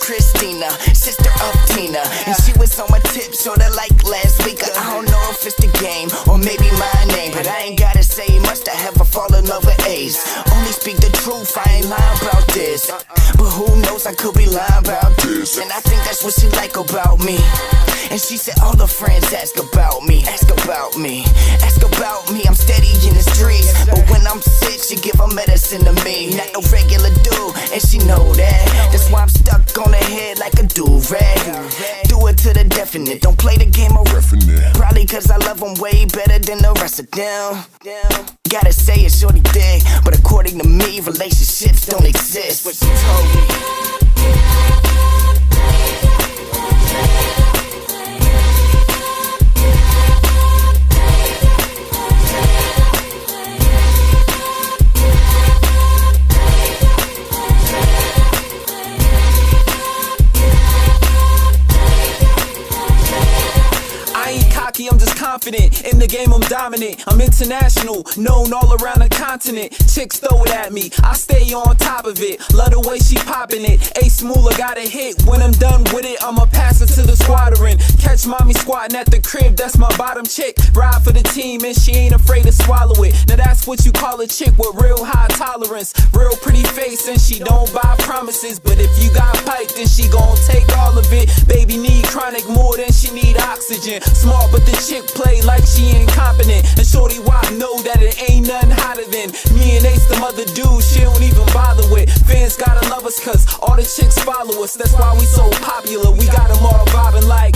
Speaker 16: Christina, sister of Tina, and she was on my tip, sorta like last week. I don't know if it's the game or maybe my name, but I ain't gotta say much to have her fall in love with Ace. Only speak the truth, I ain't lying about this, but who knows, I could be lying about this. And I think that's what she like about me. And she said all her friends ask about me, ask about me, ask about me. I'm steady in the streets, but when I'm sick, she give her medicine to me. Not no regular dude, and she know that. That's why I'm stuck on her head like a do-rag. Do it to the definite, don't play the game of riffing it. Probably cause I love them way better than the rest of them. Gotta say it, shorty dig, but according to me, relationships don't exist. What she told me.
Speaker 4: I'm just confident, in the game I'm dominant. I'm international, known all around the continent. Chicks throw it at me, I stay on top of it. Love the way she poppin' it, Ace Moolah got a hit. When I'm done with it, I'ma pass it to the squadron. Catch mommy squatting at the crib, that's my bottom chick. Ride for the team and she ain't afraid to swallow it. Now that's what you call a chick with real high tolerance. Real pretty face and she don't buy promises. But if you got pipe, then she gon' take all of it. Baby need chronic more than she need oxygen. Smart but the chick play like she incompetent. And shorty wop know that it ain't nothing hotter than me and Ace, the mother dude she don't even bother with. Fans gotta love us cause all the chicks follow us. That's why we so popular, we got them all vibing like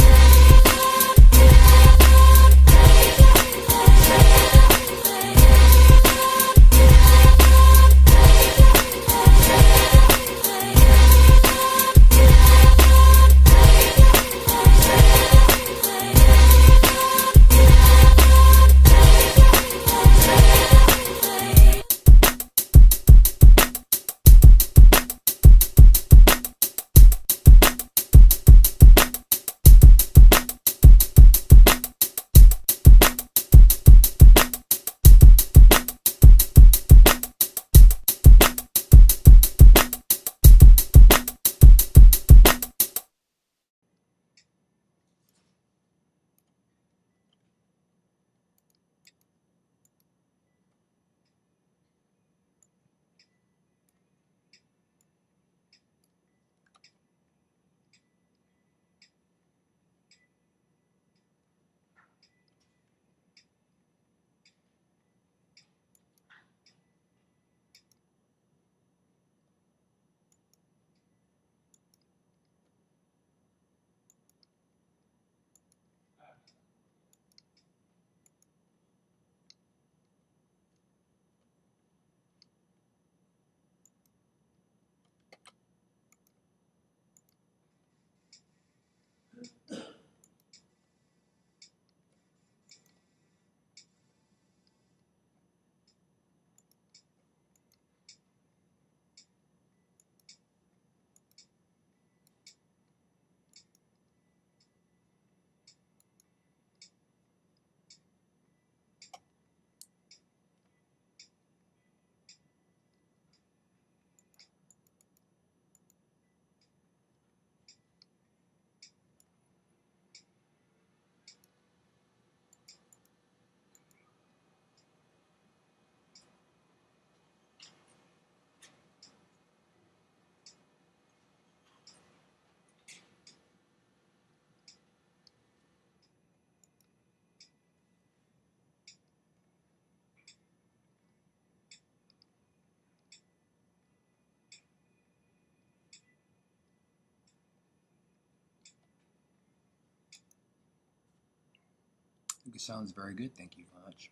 Speaker 17: think it sounds very good. Thank you very much.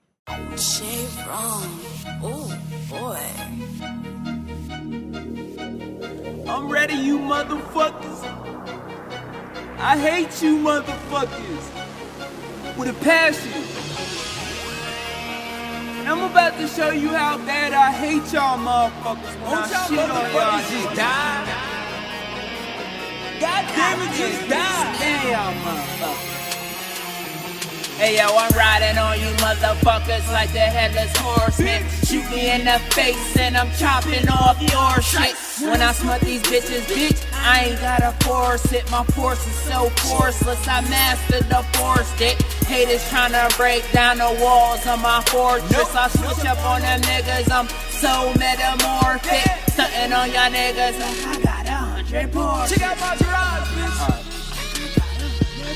Speaker 10: Chevron. Oh boy.
Speaker 4: I'm ready, you motherfuckers. I hate you motherfuckers with a passion. I'm about to show you how bad I hate y'all motherfuckers when I shit on y'all just die. God damn it, just die. Damn y'all motherfuckers. Hey yo, I'm riding on you motherfuckers like the headless horseman. Shoot me in the face and I'm chopping off your shit. When I smut these bitches, bitch, I ain't gotta force it. My force is so forceless, I mastered the force stick. Haters tryna break down the walls of my fortress. I switch up on them niggas, I'm so metamorphic. Stuntin' on y'all niggas, I got 100 Porsches. Check out my garage, bitch.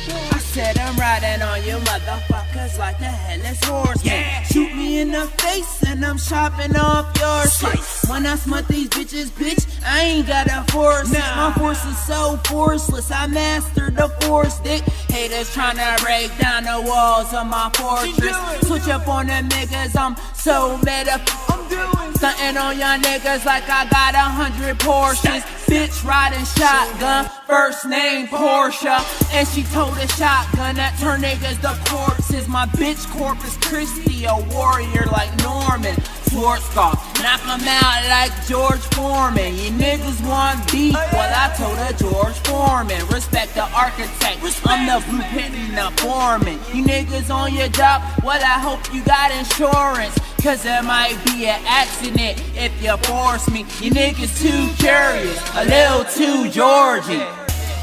Speaker 4: I said I'm riding on you motherfuckers like the headless horseman. Yeah. Shoot me in the face and I'm chopping off your shit. When I smut these bitches, bitch, I ain't gotta force it. My force is so forceless, I mastered the force stick. Haters tryna break down the walls of my fortress. Switch up on them niggas, I'm so meta. Stuntin' on y'all niggas like I got 100 Porsches. Bitch riding shotgun, first name Portia. And she told a shotgun that turn niggas to corpses. My bitch Corpus Christi, a warrior like Norman Schwarzkopf. Knock him out like George Foreman. You niggas want beef, well I told her George Foreman. Respect the architect, I'm the blueprint and the foreman. You niggas on your job, well I hope you got insurance. Cause there might be an accident if you force me. You niggas too curious, a little too Georgian.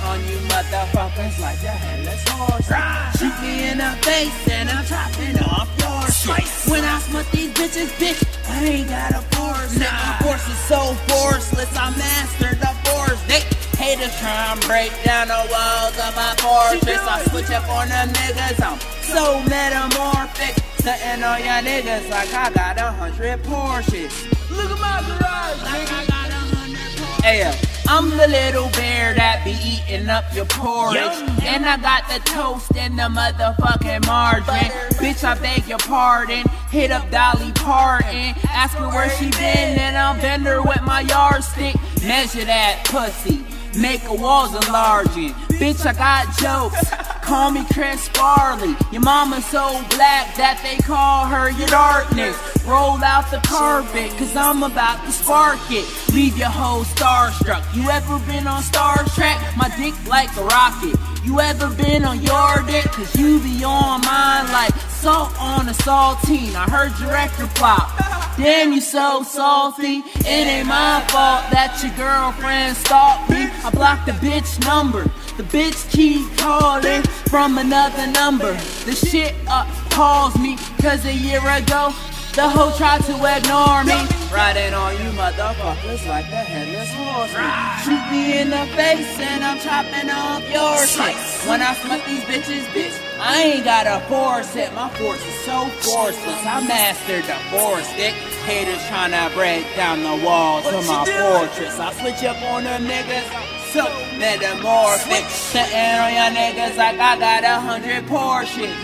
Speaker 4: On you motherfuckers like the headless horse. Shoot me in the face and I'm chopping off your shit. When I smut these bitches, bitch, I ain't got a force. My force is so forceless, I mastered the force. They haters try and break down the walls of my fortress. I switch up on them niggas, I'm so metamorphic. Stuntin' on y'all niggas like I got 100 Porsches. Look at my garage, like I got 100 Porsches. Hey, I'm the little bear that be eating up your porridge. And I got the toast and the motherfucking margarine. Bitch, I beg your pardon. Hit up Dolly Parton. Ask her where she been and I'll bend her with my yardstick. Measure that pussy. Make the walls enlarging. Bitch, I got jokes. Call me Chris Farley. Your mama's so black that they call her your darkness. Roll out the carpet, cause I'm about to spark it. Leave your hoe starstruck. You ever been on Star Trek? My dick like a rocket. You ever been on your dick? Cause you be on mine like salt on a saltine. I heard your record flop. Damn, you so salty. It ain't my fault that your girlfriend stalked me. I blocked the bitch number. The bitch keep calling from another number. The shit appalls me, cause a year ago the hoe tried to ignore me. Riding on you motherfuckers like the headless horseman. Shoot me in the face and I'm chopping off your shit. When I smut these bitches, bitch, I ain't got a force it. My force is so forceless, I mastered the force stick. Haters tryna break down the walls of my fortress. I switch up on them niggas, so metamorphic. Stuntin' on y'all niggas like I got 100 Porsches.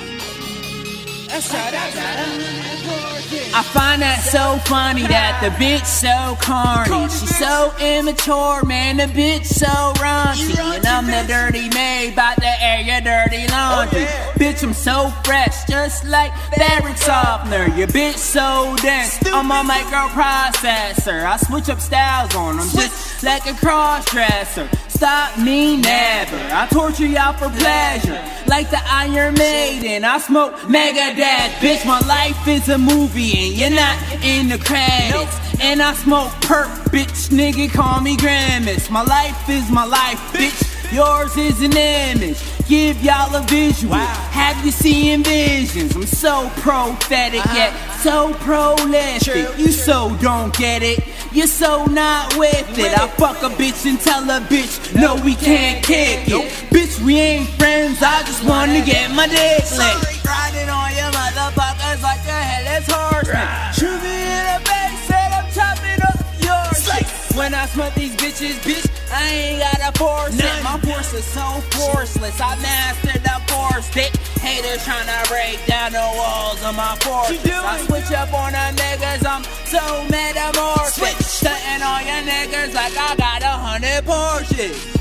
Speaker 4: That's right, I got 100 Porsches. I find that so funny that the bitch so corny. She's so immature, man, the bitch so raunchy. And I'm the dirty maid, bout to air your dirty laundry. Bitch, I'm so fresh, just like fabric softener. Your bitch so dense, I'm a microprocessor. I switch up styles on them, just like a cross-dresser. Stop me never, I torture y'all for pleasure. Like the Iron Maiden, I smoke Megadeth. Bitch, my life is a movie and you're not in the credits. And I smoke perk, bitch, nigga call me Grammys. My life is my life, bitch, yours is an image. Give y'all a visual, have you seeing visions? I'm so prophetic yet so prolific. You so don't get it, you're so not with it. I fuck a bitch and tell a bitch, no we can't kick it. Bitch, we ain't friends, I just wanna get my dick licked. Riding on your motherfuckers like a headless horseman. Shoot me in the face and I'm chopping up your shit. When I smut these bitches, bitch, I ain't got a force it. My force is so forceless, I mastered the force. more stick. Haters tryna break down the walls of my fortress. I switch up on the niggas, I'm so metamorphic. Stuntin' on your niggas like I got 100 Porsches.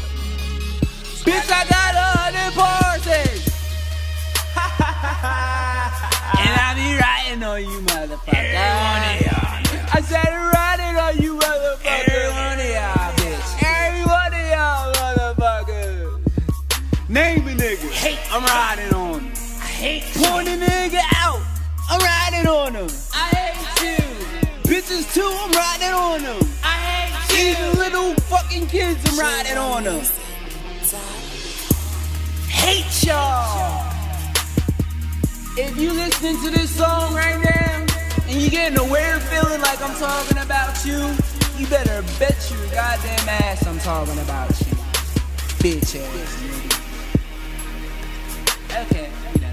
Speaker 4: Bitch, I got 100 Porsches. And I be riding on you motherfuckers. I said riding on you motherfuckers. Every one of y'all, bitch. Every one of y'all motherfuckers. Name a nigga. Hate, I'm riding on him. I hate point a nigga out. I'm riding on him. I hate you. Bitches too, I'm riding on them. I hate you. Even little fucking kids, I'm riding on them. Hate y'all. If you listening to this song right now and you getting a weird feeling like I'm talking about you, you better bet your goddamn ass I'm talking about you. Bitch ass nigga. Okay, I'm done.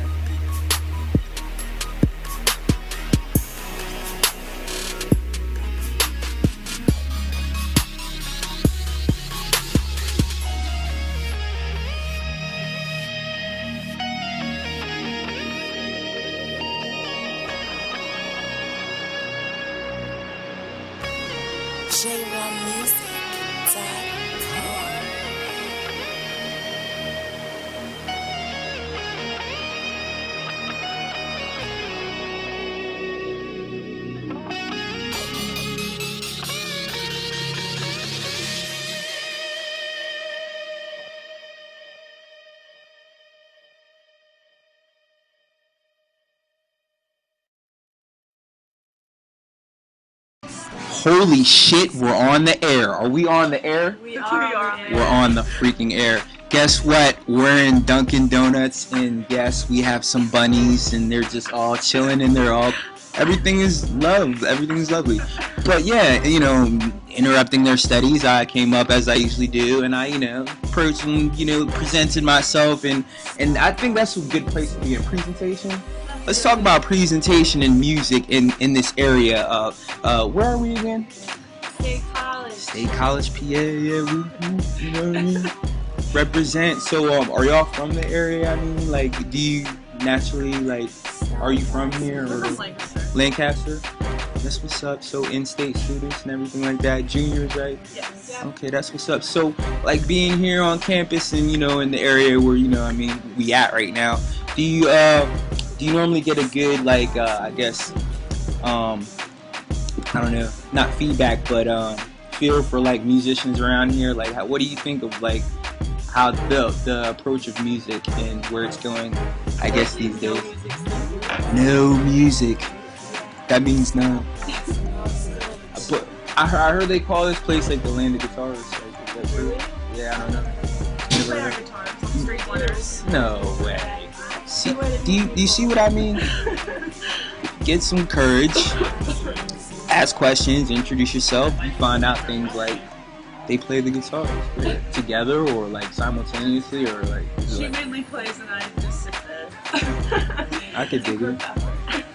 Speaker 2: Holy shit, we're on the air. Are we on the air?
Speaker 13: We are.
Speaker 2: We're on the freaking air. Guess what? We're in Dunkin' Donuts, and yes, we have some bunnies, and they're just all chilling, and they're all, everything is love. Everything's lovely. But yeah, you know, interrupting their studies, I came up as I usually do, and I, you know, approached and, you know, presented myself, and I think that's a good place to be in presentation. Let's talk about presentation and music in this area. Where are we again?
Speaker 13: State College.
Speaker 2: State College, PA. Yeah, you know what I mean? Represent. So, are y'all from the area? I mean, like, do you naturally, like, are you from here? Or Lancaster. That's what's up. So, in-state students and everything like that. Juniors, right?
Speaker 13: Yes.
Speaker 2: Okay, that's what's up. So, like, being here on campus and, you know, in the area where, you know, I mean, we at right now, do you normally get a good, like, I guess, I don't know, not feedback, but feel for, like, musicians around here? Like, what do you think of, like, how the approach of music and where it's going, I guess, these days? No music. That means no. But I heard they call this place, like, the land of guitars. Like, is that true? Yeah, I don't know.
Speaker 13: We play our guitars on street corners.
Speaker 2: No way. See, do you see what I mean? Get some courage, ask questions, introduce yourself. You find out things like they play the guitars together or like simultaneously or like.
Speaker 13: She mainly plays and I just sit there.
Speaker 2: I could dig it.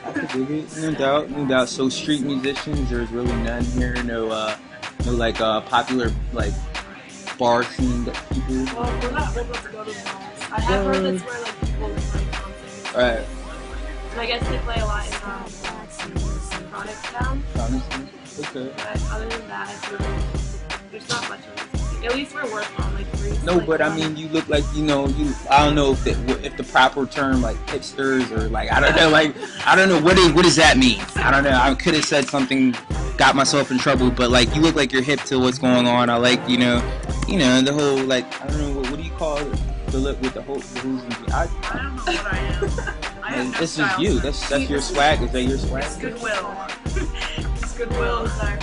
Speaker 2: I could dig it. No doubt, no doubt. So street musicians, there's really none here. No like popular like bar scene people.
Speaker 13: Well, we're not open to go to the malls. I have heard that's where like people like concerts.
Speaker 2: Right.
Speaker 13: And I guess they play a lot in Provincetown.
Speaker 2: Okay.
Speaker 13: But other than that, I feel like there's not much of it. At least we're working on like three.
Speaker 2: No, but I mean, you look like, you know, I don't know if the proper term like hipsters or like I don't know what does that mean? I don't know. I could have said something, got myself in trouble, but like you look like you're hip to what's going on. I like you know the whole like I don't know what do you call it? The look with the whole the who's and
Speaker 13: I don't know what I am. I have
Speaker 2: this is you. That's your swag. Is that your swag?
Speaker 13: It's goodwill. It's goodwill is our.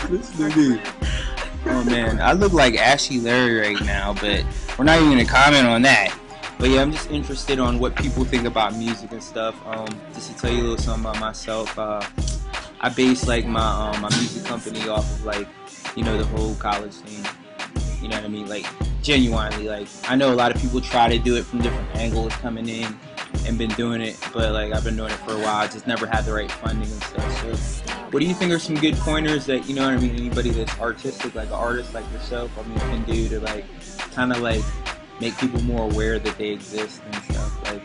Speaker 2: Oh man, I look like Ashley Larry right now, but we're not even gonna comment on that. But yeah, I'm just interested on what people think about music and stuff. Just to tell you a little something about myself, I base like my music company off of like, you know, the whole college thing. You know what I mean? Like genuinely, like I know a lot of people try to do it from different angles coming in and been doing it, but like I've been doing it for a while. I just never had the right funding and stuff. So what do you think are some good pointers that, you know what I mean, anybody that's artistic, like an artist like yourself, I mean, can do to like kind of like make people more aware that they exist and stuff? Like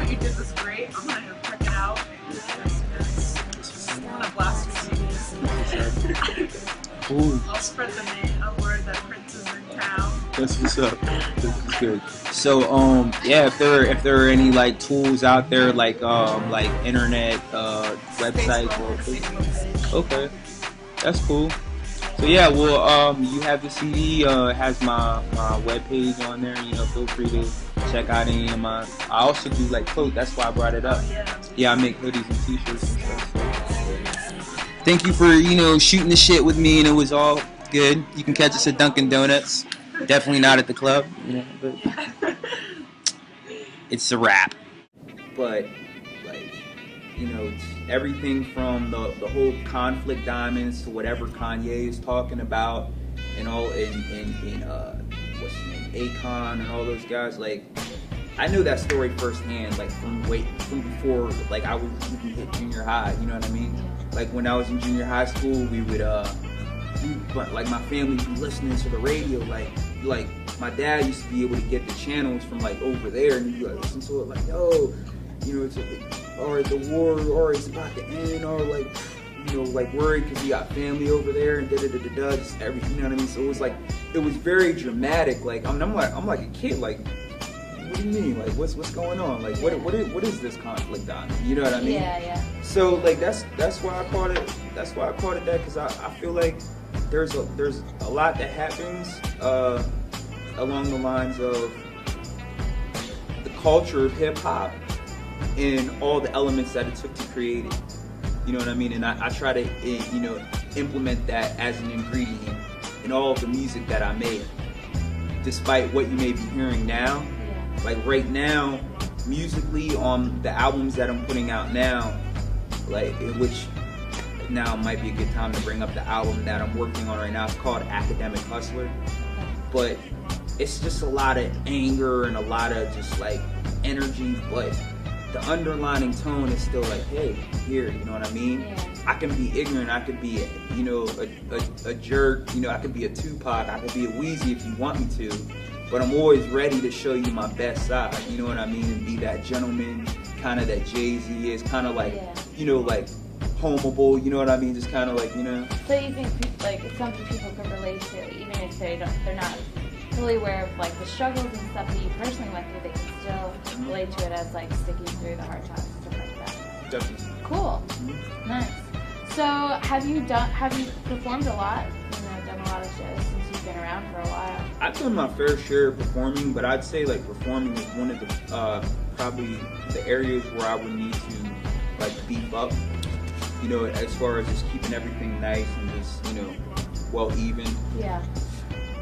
Speaker 18: thought you did this great. I'm gonna check it out. I'm gonna blast your CDs.
Speaker 19: Ooh.
Speaker 18: I'll spread the word that Prince is in town.
Speaker 19: That's what's up. This is good. So yeah, if there are any like tools out there like internet websites or okay, that's cool. So yeah, well you have the CD, has my webpage on there. You know, feel free to check out any of my. I also do like clothes. That's why I brought it up. Yeah, I make hoodies and t-shirts and stuff. So. Thank you for shooting the shit with me, and it was all good. You can catch us at Dunkin' Donuts. Definitely not at the club, but it's a wrap.
Speaker 2: But everything from the whole Conflict Diamonds to whatever Kanye is talking about, and all in what's his name, Akon and all those guys. Like, I knew that story firsthand, like from before, like I was even hit junior high. You know what I mean? Like when I was in junior high school, we would like my family would be listening to the radio, like my dad used to be able to get the channels from like over there, and he'd be like listen to it, like yo, it's or the war, or it's about to end, or like like worried because we got family over there and just everything, you know what I mean? So it was very dramatic. Like I'm like a kid, like what do you mean? Like what's going on? Like what is this conflict on? You know what I mean?
Speaker 1: Yeah.
Speaker 2: So like that's why I called it. That's why I called it that, because I feel like there's a lot that happens along the lines of the culture of hip hop and all the elements that it took to create it. You know what I mean? And I try to implement that as an ingredient in all of the music that I make, despite what you may be hearing now. Like right now, musically on the albums that I'm putting out now, like which now might be a good time to bring up the album that I'm working on right now. It's called Academic Hustler. But it's just a lot of anger and a lot of just like energy, but the underlining tone is still like, hey, I'm here, you know what I mean? Yeah. I can be ignorant, I could be, a jerk, I could be a Tupac, I could be a Weezy if you want me to, but I'm always ready to show you my best side, you know what I mean? And be that gentleman, kind of that Jay-Z is, kind of like, like homeable, you know what I mean? Just kind of like,
Speaker 1: So you think like it's something people can relate to, even if they're not fully aware of like the struggles and stuff that you personally went through, they can still relate to it as like sticking through the hard times and stuff like that.
Speaker 2: Definitely.
Speaker 1: Cool. Nice. So have you performed a lot? Done a lot of shows since you've been around for a while?
Speaker 2: I've done my fair share of performing, but I'd say like performing is one of the probably the areas where I would need to like beef up. As far as just keeping everything nice and just well even.
Speaker 1: Yeah.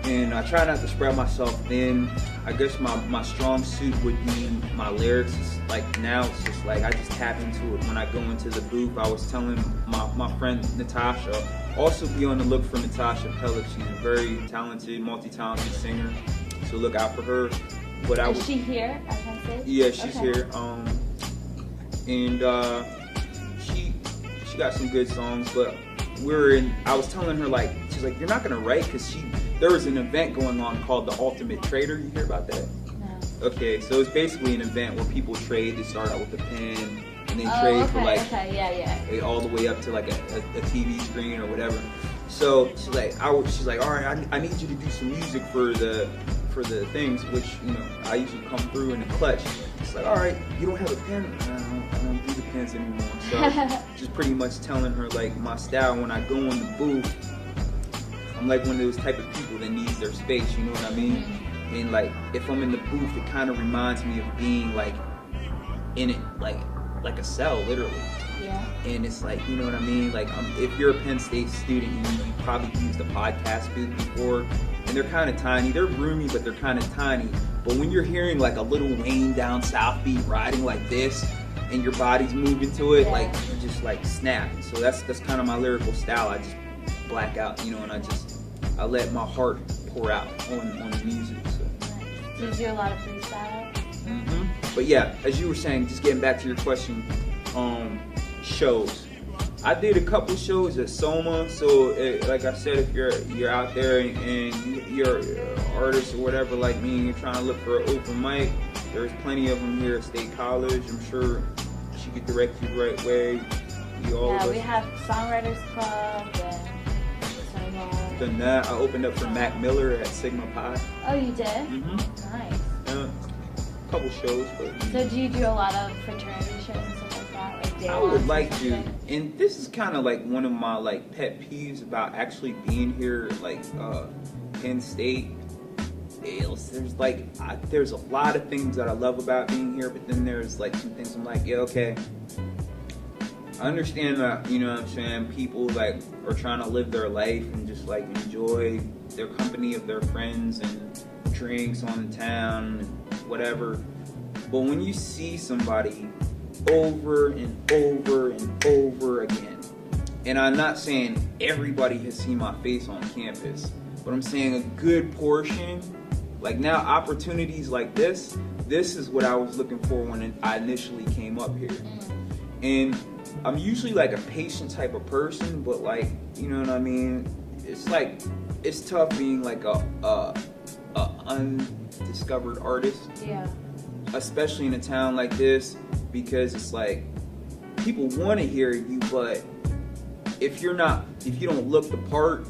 Speaker 2: And I try not to spread myself thin. I guess my strong suit would be my lyrics. It's like now it's just like I just tap into it when I go into the booth. I was telling my friend Natasha, also be on the look for Natasha Pellick. She's a very talented, multi-talented singer, so look out for her. But
Speaker 1: Is she here at Penn State?
Speaker 2: Yeah, she's here. And she got some good songs, but I was telling her, like, she's like, you're not gonna write, because there was an event going on called the Ultimate Trader. You hear about that?
Speaker 1: No.
Speaker 2: Okay, so it's basically an event where people trade. They start out with a pen and they trade for like all the way up to like a TV screen or whatever. So she's like, all right, I need you to do some music for the things, which I usually come through in a clutch. It's like, all right, you don't have a pen? I don't do the pens anymore. So just pretty much telling her like my style when I go in the booth. I'm like one of those type of people that needs their space, you know what I mean? Mm-hmm. And like if I'm in the booth, it kind of reminds me of being like in it, like a cell, literally.
Speaker 1: Yeah.
Speaker 2: And it's like, you know what I mean? Like if you're a Penn State student, you probably used a podcast booth before, and they're kind of tiny. They're roomy, but they're kind of tiny. But when you're hearing like a Lil Wayne down South beat riding like this, and your body's moving to it, like you just like snap. So that's kind of my lyrical style. I just black out, and I let my heart pour out on the music. So.
Speaker 1: Do you do a lot of freestyle?
Speaker 2: Mm-hmm. But yeah, as you were saying, just getting back to your question, shows. I did a couple shows at Soma. So like I said, if you're out there and you're an artist or whatever like me, and you're trying to look for an open mic, There's plenty of them here at State College. I'm sure she could direct you the right way.
Speaker 1: We have Songwriters Club and
Speaker 2: done that. I opened up for Mac Miller at Sigma Pi.
Speaker 1: Oh, you did?
Speaker 2: Mm-hmm.
Speaker 1: Nice.
Speaker 2: A couple shows, but.
Speaker 1: So do you do a lot of fraternity shows and stuff like that? Like day
Speaker 2: I would like to, and this is kind of like one of my like pet peeves about actually being here, like Penn State. There's a lot of things that I love about being here, but then there's like some things I'm like, yeah, okay. I understand that, you know what I'm saying, people like are trying to live their life and just like enjoy their company of their friends and drinks on the town and whatever. But when you see somebody over and over and over again, and I'm not saying everybody has seen my face on campus, but I'm saying a good portion, like now opportunities like this is what I was looking for when I initially came up here. And I'm usually like a patient type of person, but like, you know what I mean? It's like, it's tough being like a undiscovered artist.
Speaker 1: Yeah.
Speaker 2: Especially in a town like this, because it's like, people want to hear you, but if you don't look the part,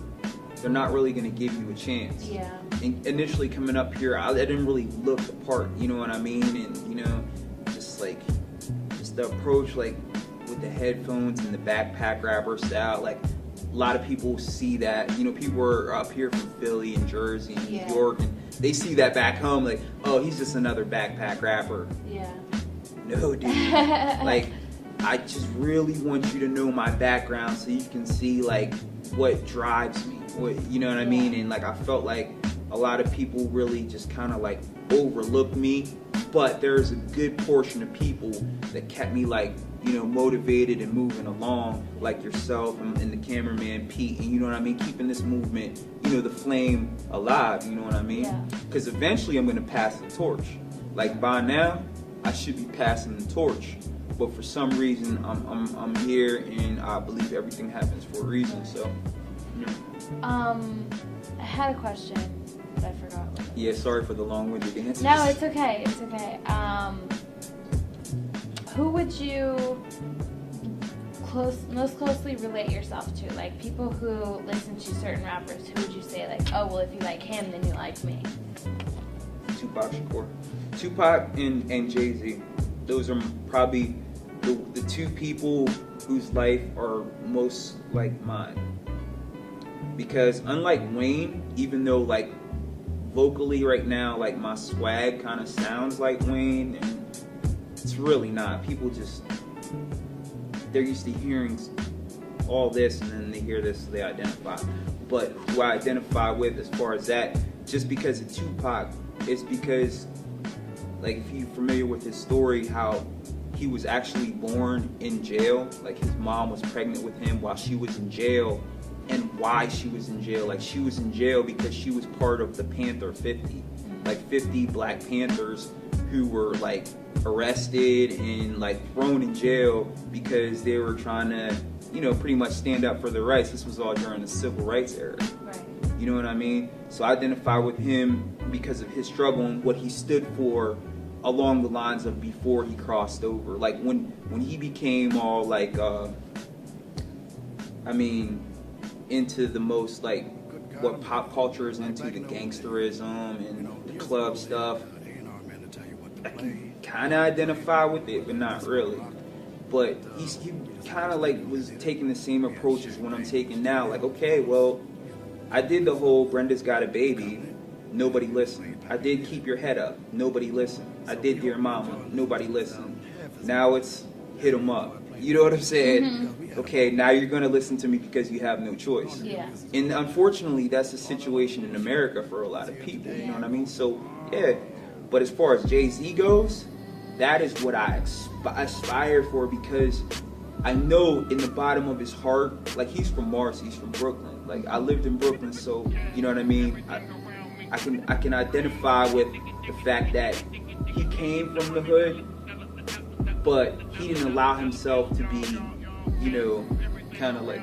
Speaker 2: they're not really going to give you a chance.
Speaker 1: Yeah.
Speaker 2: And initially coming up here, I didn't really look the part, you know what I mean? And, you know, just the approach, like, with the headphones and the backpack rapper style, like, a lot of people see that, you know, people are up here from Philly and Jersey and New York, and they see that back home, like, oh, he's just another backpack rapper.
Speaker 1: Yeah.
Speaker 2: No, dude. Like, I just really want you to know my background so you can see, like, what drives me, you know what I mean? And, like, I felt like a lot of people really just kind of, like, overlooked me, but there's a good portion of people that kept me, like, you know, motivated and moving along, like yourself and the cameraman Pete, and you know what I mean, keeping this movement, you know, the flame alive, you know what I mean? Because eventually I'm going to pass the torch. Like, by now, I should be passing the torch, but for some reason, I'm here, and I believe everything happens for a reason, so, yeah.
Speaker 1: I had a question, but I forgot what it was.
Speaker 2: Yeah, sorry for the long-winded answers.
Speaker 1: No, it's okay, it's okay. Who would you most closely relate yourself to? Like, people who listen to certain rappers, who would you say, like, oh, well, if you like him, then you like me?
Speaker 2: Tupac Shakur. Tupac and Jay-Z. Those are probably the two people whose life are most like mine. Because unlike Wayne, even though, like, vocally right now, like, my swag kind of sounds like Wayne, and it's really not. People just, they're used to hearing all this, and then they hear this, so they identify. But who I identify with as far as that, just because of Tupac, it's because, like, if you're familiar with his story, how he was actually born in jail. Like, his mom was pregnant with him while she was in jail, and why she was in jail. Like, she was in jail because she was part of the Panther 50. Like, 50 Black Panthers who were, like, arrested and, like, thrown in jail because they were trying to, you know, pretty much stand up for their rights. This was all during the civil rights era.
Speaker 1: Right.
Speaker 2: You know what I mean? So I identify with him because of his struggle and what he stood for along the lines of before he crossed over. Like, when he became all, like, into the most, like, what pop culture is into, the gangsterism and the club stuff. I can kind of identify with it, but not really. But he kind of, like, was taking the same approach as what I'm taking now. Like, okay, well, I did the whole Brenda's Got a Baby, nobody listened. I did Keep Your Head Up, nobody listened. I did Dear Mama, nobody listened. Now it's Hit 'Em Up. You know what I'm saying? Mm-hmm. Okay, now you're going to listen to me because you have no choice.
Speaker 1: Yeah.
Speaker 2: And unfortunately, that's the situation in America for a lot of people, you know what I mean? So, yeah. But as far as Jay-Z goes, that is what I aspire for, because I know in the bottom of his heart, like, he's from Mars, he's from Brooklyn. Like, I lived in Brooklyn, so, you know what I mean? I can identify with the fact that he came from the hood, but he didn't allow himself to be, you know, kind of like,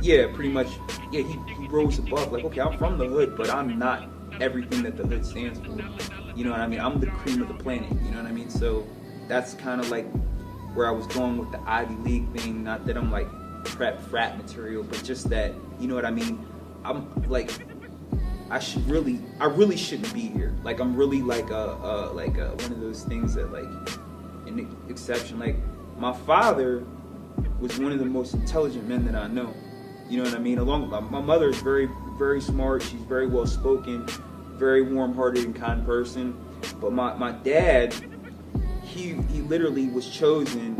Speaker 2: yeah, pretty much, yeah, he rose above, like, okay, I'm from the hood, but I'm not everything that the hood stands for. You know what I mean? I'm the cream of the planet. You know what I mean? So that's kind of like where I was going with the Ivy League thing. Not that I'm like prep frat material, but just that, you know what I mean? I'm like, I really shouldn't be here. Like I'm really like one of those things that like an exception. Like my father was one of the most intelligent men that I know. You know what I mean? My mother is very, very smart. She's very well spoken, very warm-hearted and kind person. But my dad, he literally was chosen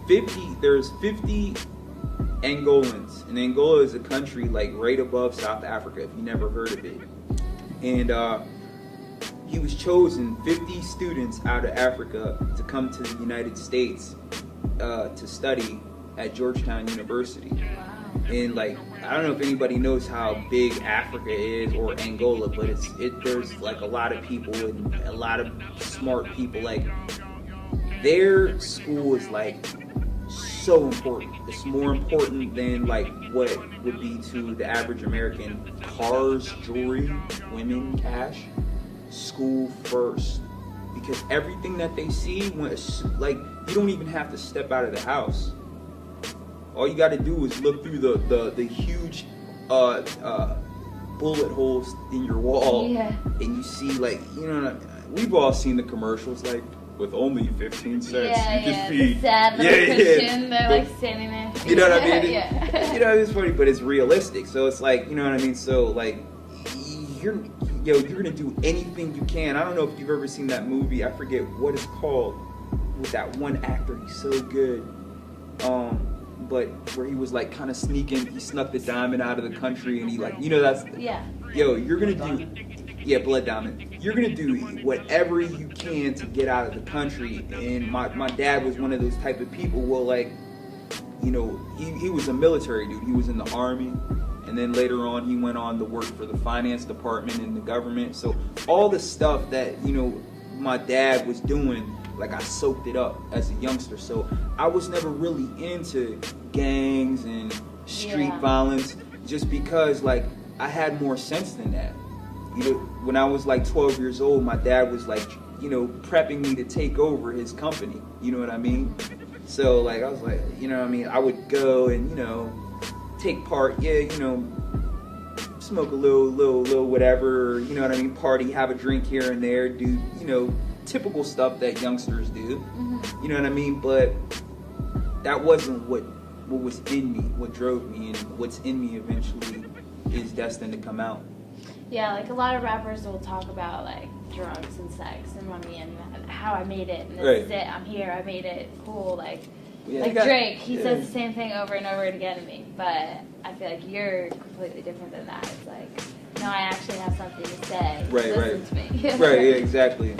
Speaker 2: 50. There's 50 Angolans, and Angola is a country like right above South Africa. If you never heard of it, and he was chosen 50 students out of Africa to come to the United States to study at Georgetown University. And like, I don't know if anybody knows how big Africa is or Angola, but there's like a lot of people and a lot of smart people. Like their school is like so important. It's more important than like what would be to the average American. Cars, jewelry, women, cash. School first, because everything that they see, like you don't even have to step out of the house. All you got to do is look through the huge bullet holes in your wall, and you see, like, you know, we've all seen the commercials, like, with only 15 cents, you just feed.
Speaker 1: The sad little Christian, they're like standing there.
Speaker 2: You know what I mean? You know, it's funny, but it's realistic. So it's like, you know what I mean? So like, you're gonna do anything you can. I don't know if you've ever seen that movie. I forget what it's called. With that one actor, he's so good. But where he was like kind of sneaking, he snuck the diamond out of the country, and he like, you know, that's you're gonna do Blood Diamond. You're gonna do whatever you can to get out of the country. And my dad was one of those type of people. Well, like, you know, he was a military dude. He was in the army, and then later on he went on to work for the finance department in the government. So all the stuff that, you know, my dad was doing, like, I soaked it up as a youngster. So I was never really into gangs and street violence, just because, like, I had more sense than that. You know, when I was like 12 years old, my dad was like, you know, prepping me to take over his company. You know what I mean? So like, I was like, you know what I mean? I would go and, you know, take part, you know, smoke a little whatever, you know what I mean? Party, have a drink here and there, do, you know, typical stuff that youngsters do. You know what I mean? But that wasn't what was in me, what drove me, and what's in me eventually is destined to come out.
Speaker 1: Yeah, like a lot of rappers will talk about like drugs and sex and money and how I made it, and this is it, I'm here, I made it, cool. Like Drake, he says the same thing over and over again to me, but I feel like you're completely different than that. It's like, no, I actually have something to say. Listen to me.
Speaker 2: Yeah, exactly.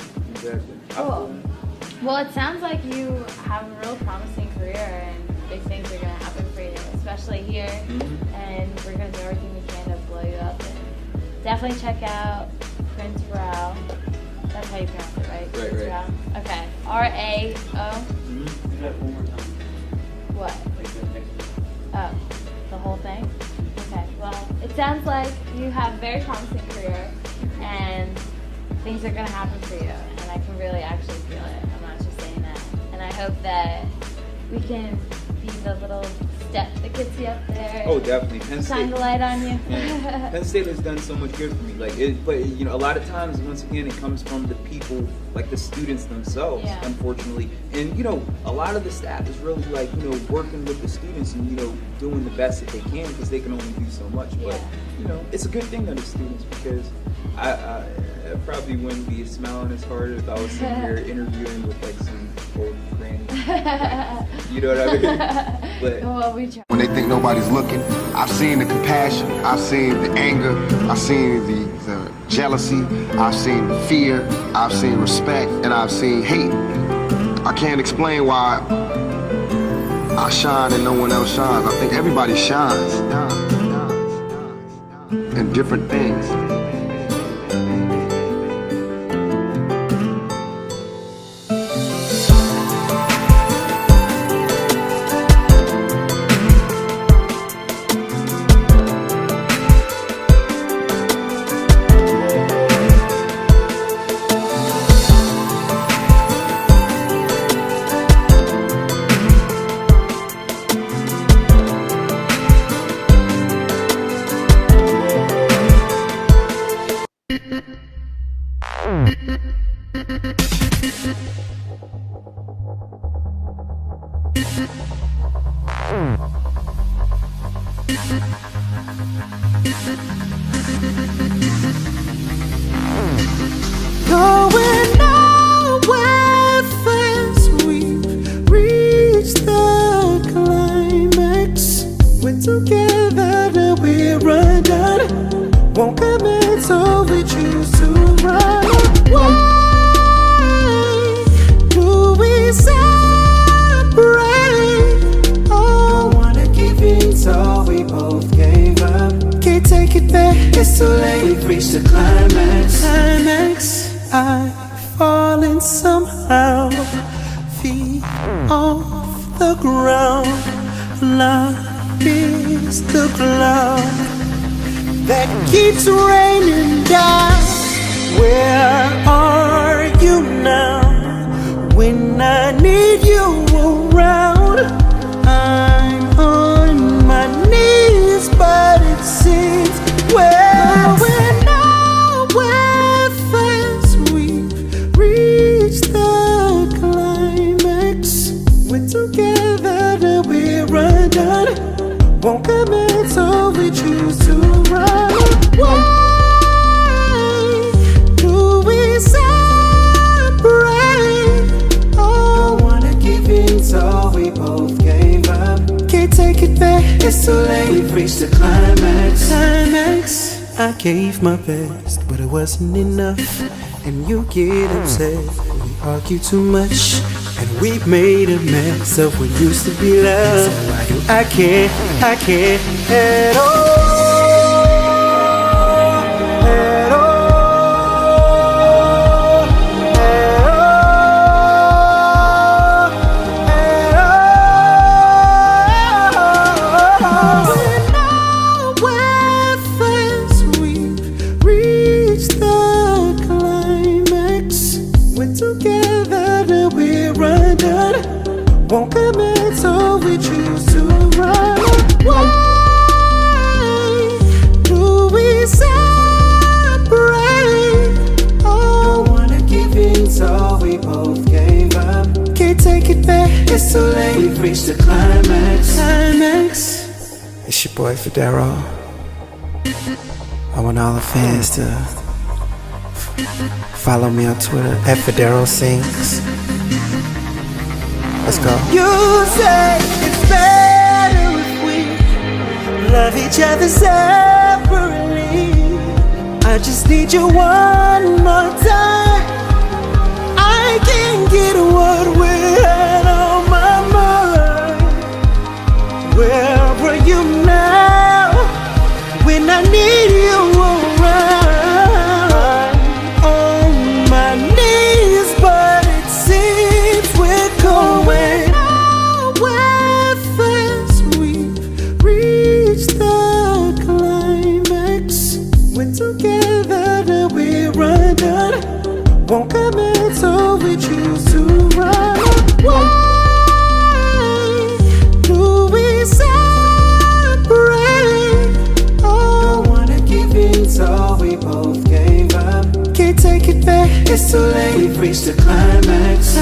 Speaker 1: Cool. Well, it sounds like you have a real promising career, and big things are going to happen for you, especially here. And we're going to do everything we can to blow you up. And definitely check out Prince Rao. That's how you pronounce it, right? Prince Rao. Okay. R-A-O.
Speaker 17: Do that one more time.
Speaker 1: What? Oh, the whole thing? Okay. Well, it sounds like you have a very promising career, and things are going to happen for you, and I can really actually feel it. I'm not just saying that. And I hope that we can be the little step that gets you up there.
Speaker 2: Oh, definitely. Penn State.
Speaker 1: Shine the light on you.
Speaker 2: Penn State has done so much good for me. Like, but you know, a lot of times, once again, it comes from the people, like the students themselves, unfortunately. And you know, a lot of the staff is really like, you know, working with the students and, you know, doing the best that they can, because they can only do so much. But you know, it's a good thing to the students, because I probably wouldn't be smiling as hard if I was sitting here interviewing with like some old granny. You know what I mean? But
Speaker 5: when they think nobody's looking, I've seen the compassion, I've seen the anger, I've seen the jealousy, I've seen the fear, I've seen respect, and I've seen hate. I can't explain why I shine and no one else shines. I think everybody shines in different things.
Speaker 15: Going nowhere fast, we've reached the climax. We're together till we're undone. Won't commit, so we choose to run. Why do we separate? Don't wanna give in, so we both gave up. Can't take it back, it's too late. We've reached the climax. I've fallen somehow, feet off the ground. Love is the cloud that keeps raining down. Where are you now? When I need you around, I'm on my knees, but it seems we're nowhere fast. We've reached the climax. We're together till we're undone. Won't commit, so we choose to run. Why do we separate? Don't wanna give in, so we both gave up. Can't take it back, it's too late. We've reached the climax. I gave my best, but it wasn't enough. And you get upset, we argue too much. And we made a mess of what used to be love. So why do I can't at all. Won't commit, so we choose to run. Why do we separate? Don't wanna give in, so we both gave up. Can't take it back, it's too late. We've reached the climax. It's your boy Federo. I want all the fans to follow me on Twitter at Federo Sings. Let's go. You say it's better if we love each other separately. I just need you one more time. I can't get what we had on my mind. Where were you now when I need you around? I'm on my knees, but it seems we're going nowhere fast. We've reached the climax. We're together till we're undone. Won't commit, so we choose to run. Why do we separate? Don't wanna give in, so we both gave up. Can't take it back, it's too late. We've reached the climax.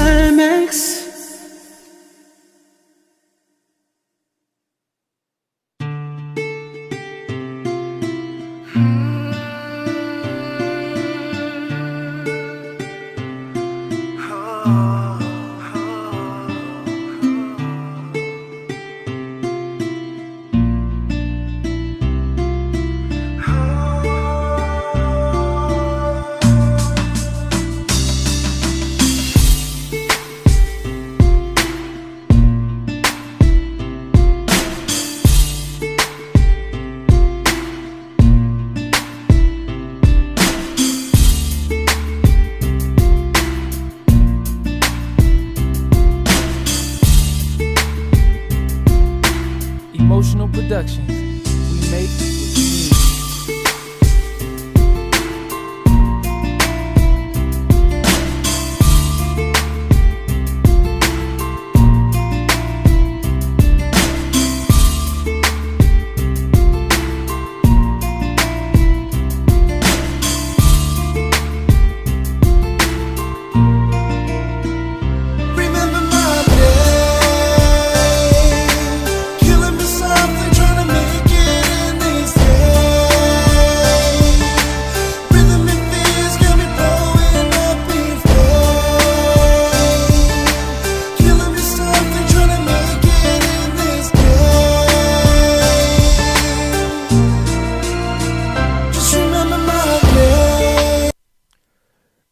Speaker 20: Emotional Productions. We make what you need.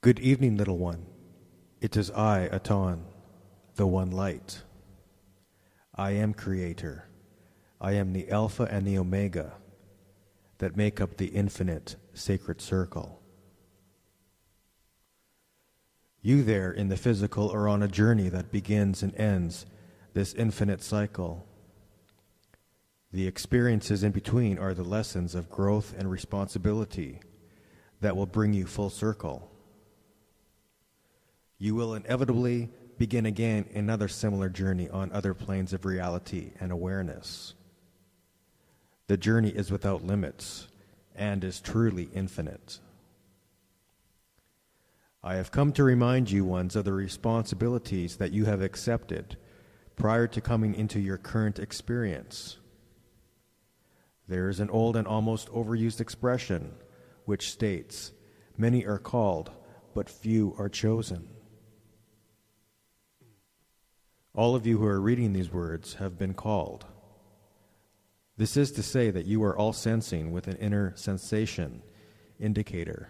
Speaker 21: Good evening, little one. It is I, Aton, the One Light. I am Creator. I am the Alpha and the Omega that make up the infinite sacred circle. You there in the physical are on a journey that begins and ends this infinite cycle. The experiences in between are the lessons of growth and responsibility that will bring you full circle. You will inevitably begin again another similar journey on other planes of reality and awareness. The journey is without limits and is truly infinite. I have come to remind you ones of the responsibilities that you have accepted prior to coming into your current experience. There is an old and almost overused expression which states, "Many are called, but few are chosen." All of you who are reading these words have been called. This is to say that you are all sensing with an inner sensation indicator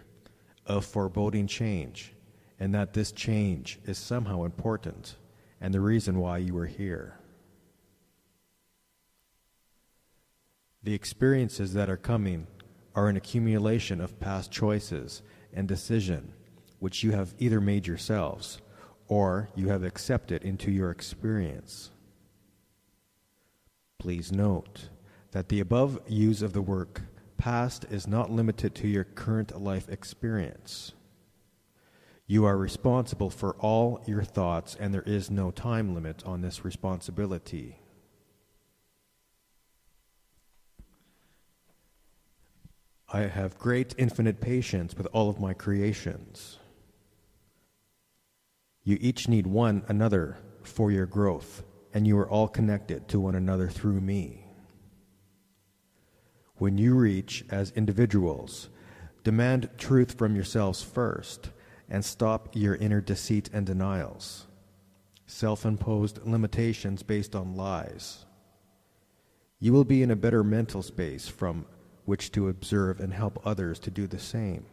Speaker 21: of foreboding change, and that this change is somehow important and the reason why you are here. The experiences that are coming are an accumulation of past choices and decision which you have either made yourselves or you have accepted into your experience. Please note that the above use of the word past is not limited to your current life experience. You are responsible for all your thoughts, and there is no time limit on this responsibility. I have great infinite patience with all of my creations. You each need one another for your growth, and you are all connected to one another through me. When you reach as individuals, demand truth from yourselves first, and stop your inner deceit and denials, self-imposed limitations based on lies. You will be in a better mental space from which to observe and help others to do the same.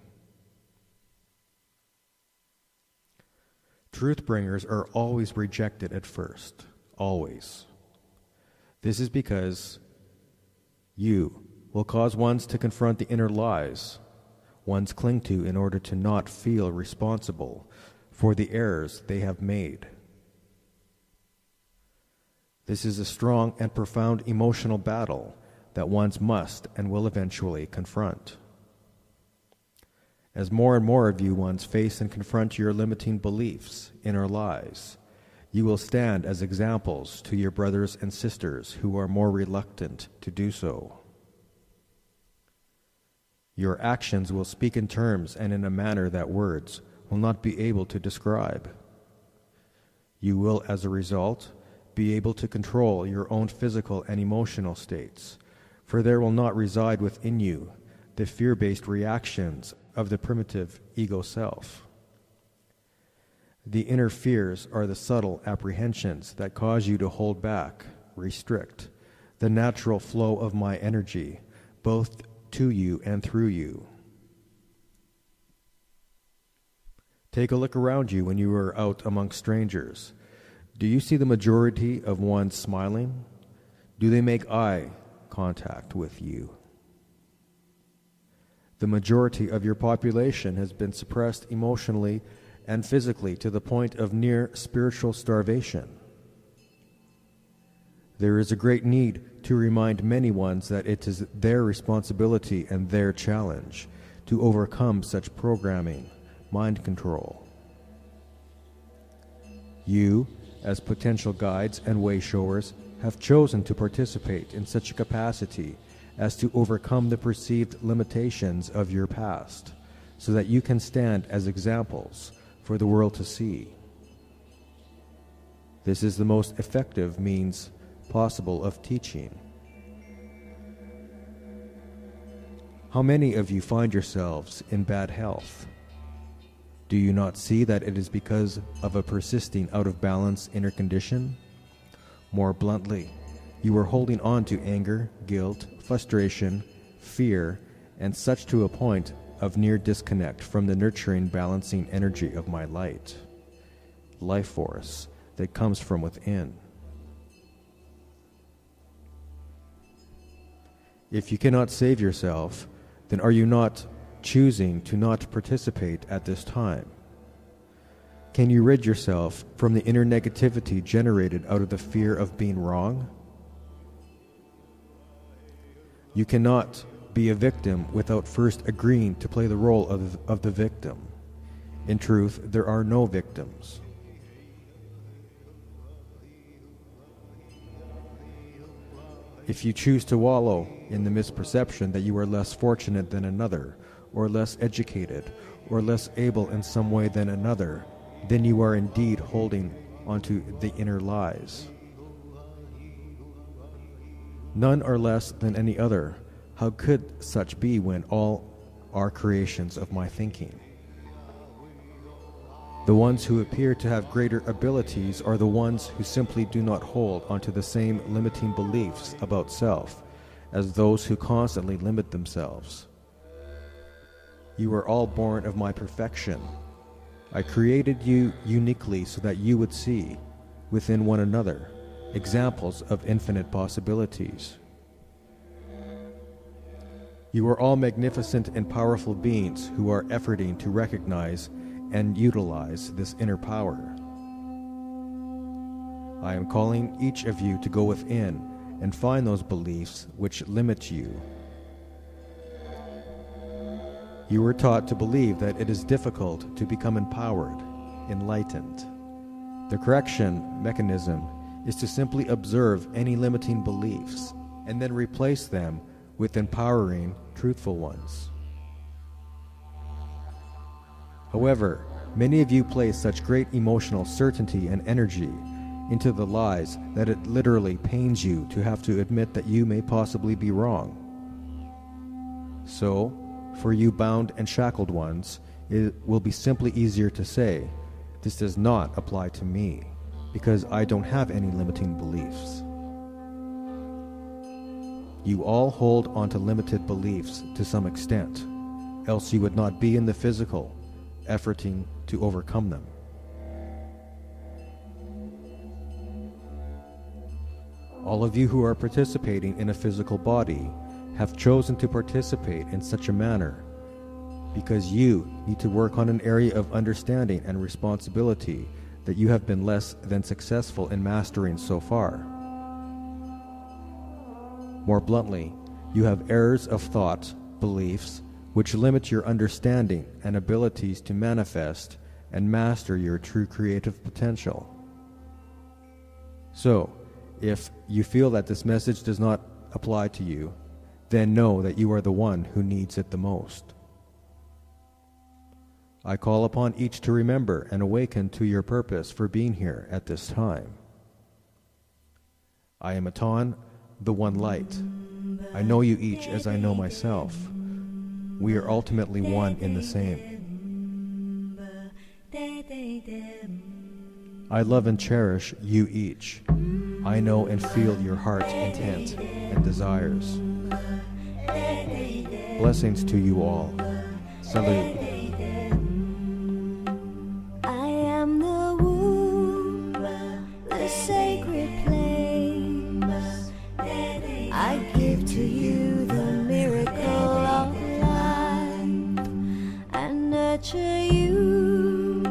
Speaker 21: Truth bringers are always rejected at first, always. This is because you will cause ones to confront the inner lies ones cling to in order to not feel responsible for the errors they have made. This is a strong and profound emotional battle that ones must and will eventually confront. As more and more of you ones face and confront your limiting beliefs, inner lies, you will stand as examples to your brothers and sisters who are more reluctant to do so. Your actions will speak in terms and in a manner that words will not be able to describe. You will, as a result, be able to control your own physical and emotional states, for there will not reside within you the fear-based reactions of the primitive ego self. The inner fears are the subtle apprehensions that cause you to hold back, restrict, the natural flow of my energy, both to you and through you. Take a look around you when you are out among strangers. Do you see the majority of ones smiling? Do they make eye contact with you? The majority of your population has been suppressed emotionally and physically to the point of near spiritual starvation. There is a great need to remind many ones that it is their responsibility and their challenge to overcome such programming, mind control. You, as potential guides and way showers, have chosen to participate in such a capacity as to overcome the perceived limitations of your past, so that you can stand as examples for the world to see. This is the most effective means possible of teaching. How many of you find yourselves in bad health? Do you not see that it is because of a persisting out of balance inner condition? More bluntly, you are holding on to anger, guilt, frustration, fear, and such to a point of near disconnect from the nurturing, balancing energy of my light, life force that comes from within. If you cannot save yourself, then are you not choosing to not participate at this time? Can you rid yourself from the inner negativity generated out of the fear of being wrong? You cannot be a victim without first agreeing to play the role of the victim. In truth, there are no victims. If you choose to wallow in the misperception that you are less fortunate than another, or less educated, or less able in some way than another, then you are indeed holding onto the inner lies. None are less than any other. How could such be when all are creations of my thinking? The ones who appear to have greater abilities are the ones who simply do not hold onto the same limiting beliefs about self as those who constantly limit themselves. You are all born of my perfection. I created you uniquely so that you would see, within one another, examples of infinite possibilities. You are all magnificent and powerful beings who are efforting to recognize and utilize this inner power. I am calling each of you to go within and find those beliefs which limit you. You were taught to believe that it is difficult to become empowered, enlightened. The correction mechanism is to simply observe any limiting beliefs and then replace them with empowering, truthful ones. However, many of you place such great emotional certainty and energy into the lies that it literally pains you to have to admit that you may possibly be wrong. So, for you bound and shackled ones, it will be simply easier to say, "This does not apply to me, because I don't have any limiting beliefs." You all hold onto limited beliefs to some extent, else you would not be in the physical, efforting to overcome them. All of you who are participating in a physical body have chosen to participate in such a manner because you need to work on an area of understanding and responsibility that you have been less than successful in mastering so far. More bluntly, you have errors of thought, beliefs, which limit your understanding and abilities to manifest and master your true creative potential. So, if you feel that this message does not apply to you, then know that you are the one who needs it the most. I call upon each to remember and awaken to your purpose for being here at this time. I am Atan, the One Light. I know you each as I know myself. We are ultimately one in the same. I love and cherish you each. I know and feel your heart's intent and desires. Blessings to you all. Salute.
Speaker 10: I am the womb, the sacred place. I give to you the miracle of life and nurture you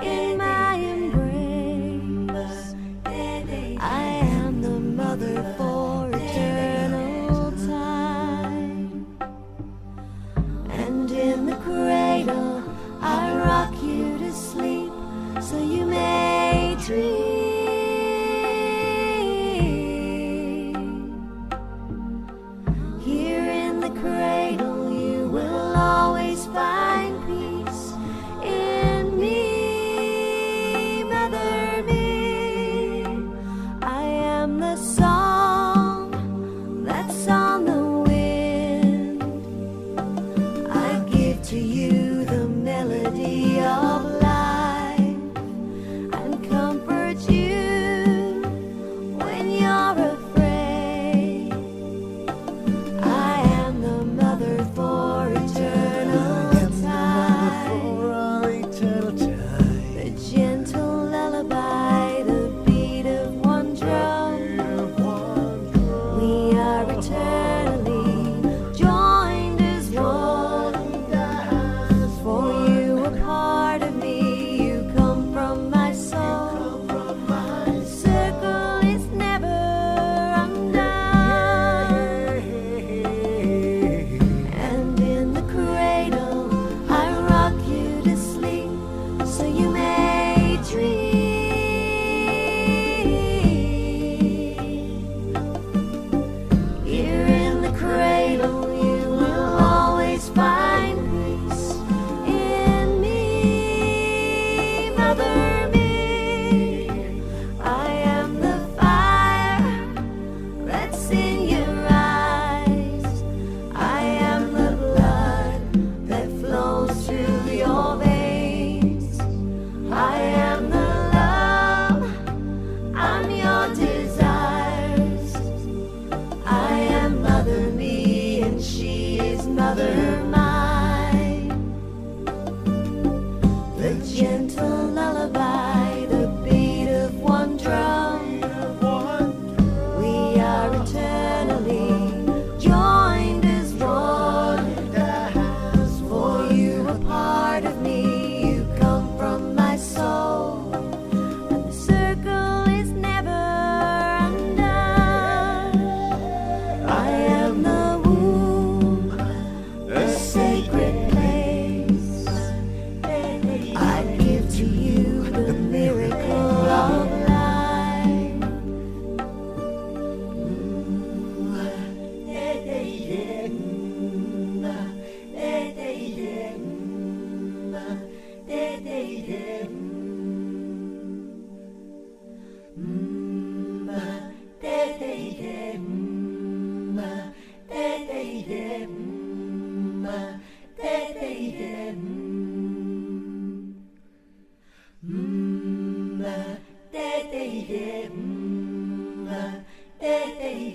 Speaker 10: in my embrace. I am the mother for eternal time, and in the cradle I rock you to sleep so you may dream. Here in the cradle you will always find peace in me, mother me. I am the song that's on the wind. I give to you the melody of life and comfort you when you're afraid. I am the mother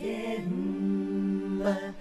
Speaker 10: again, but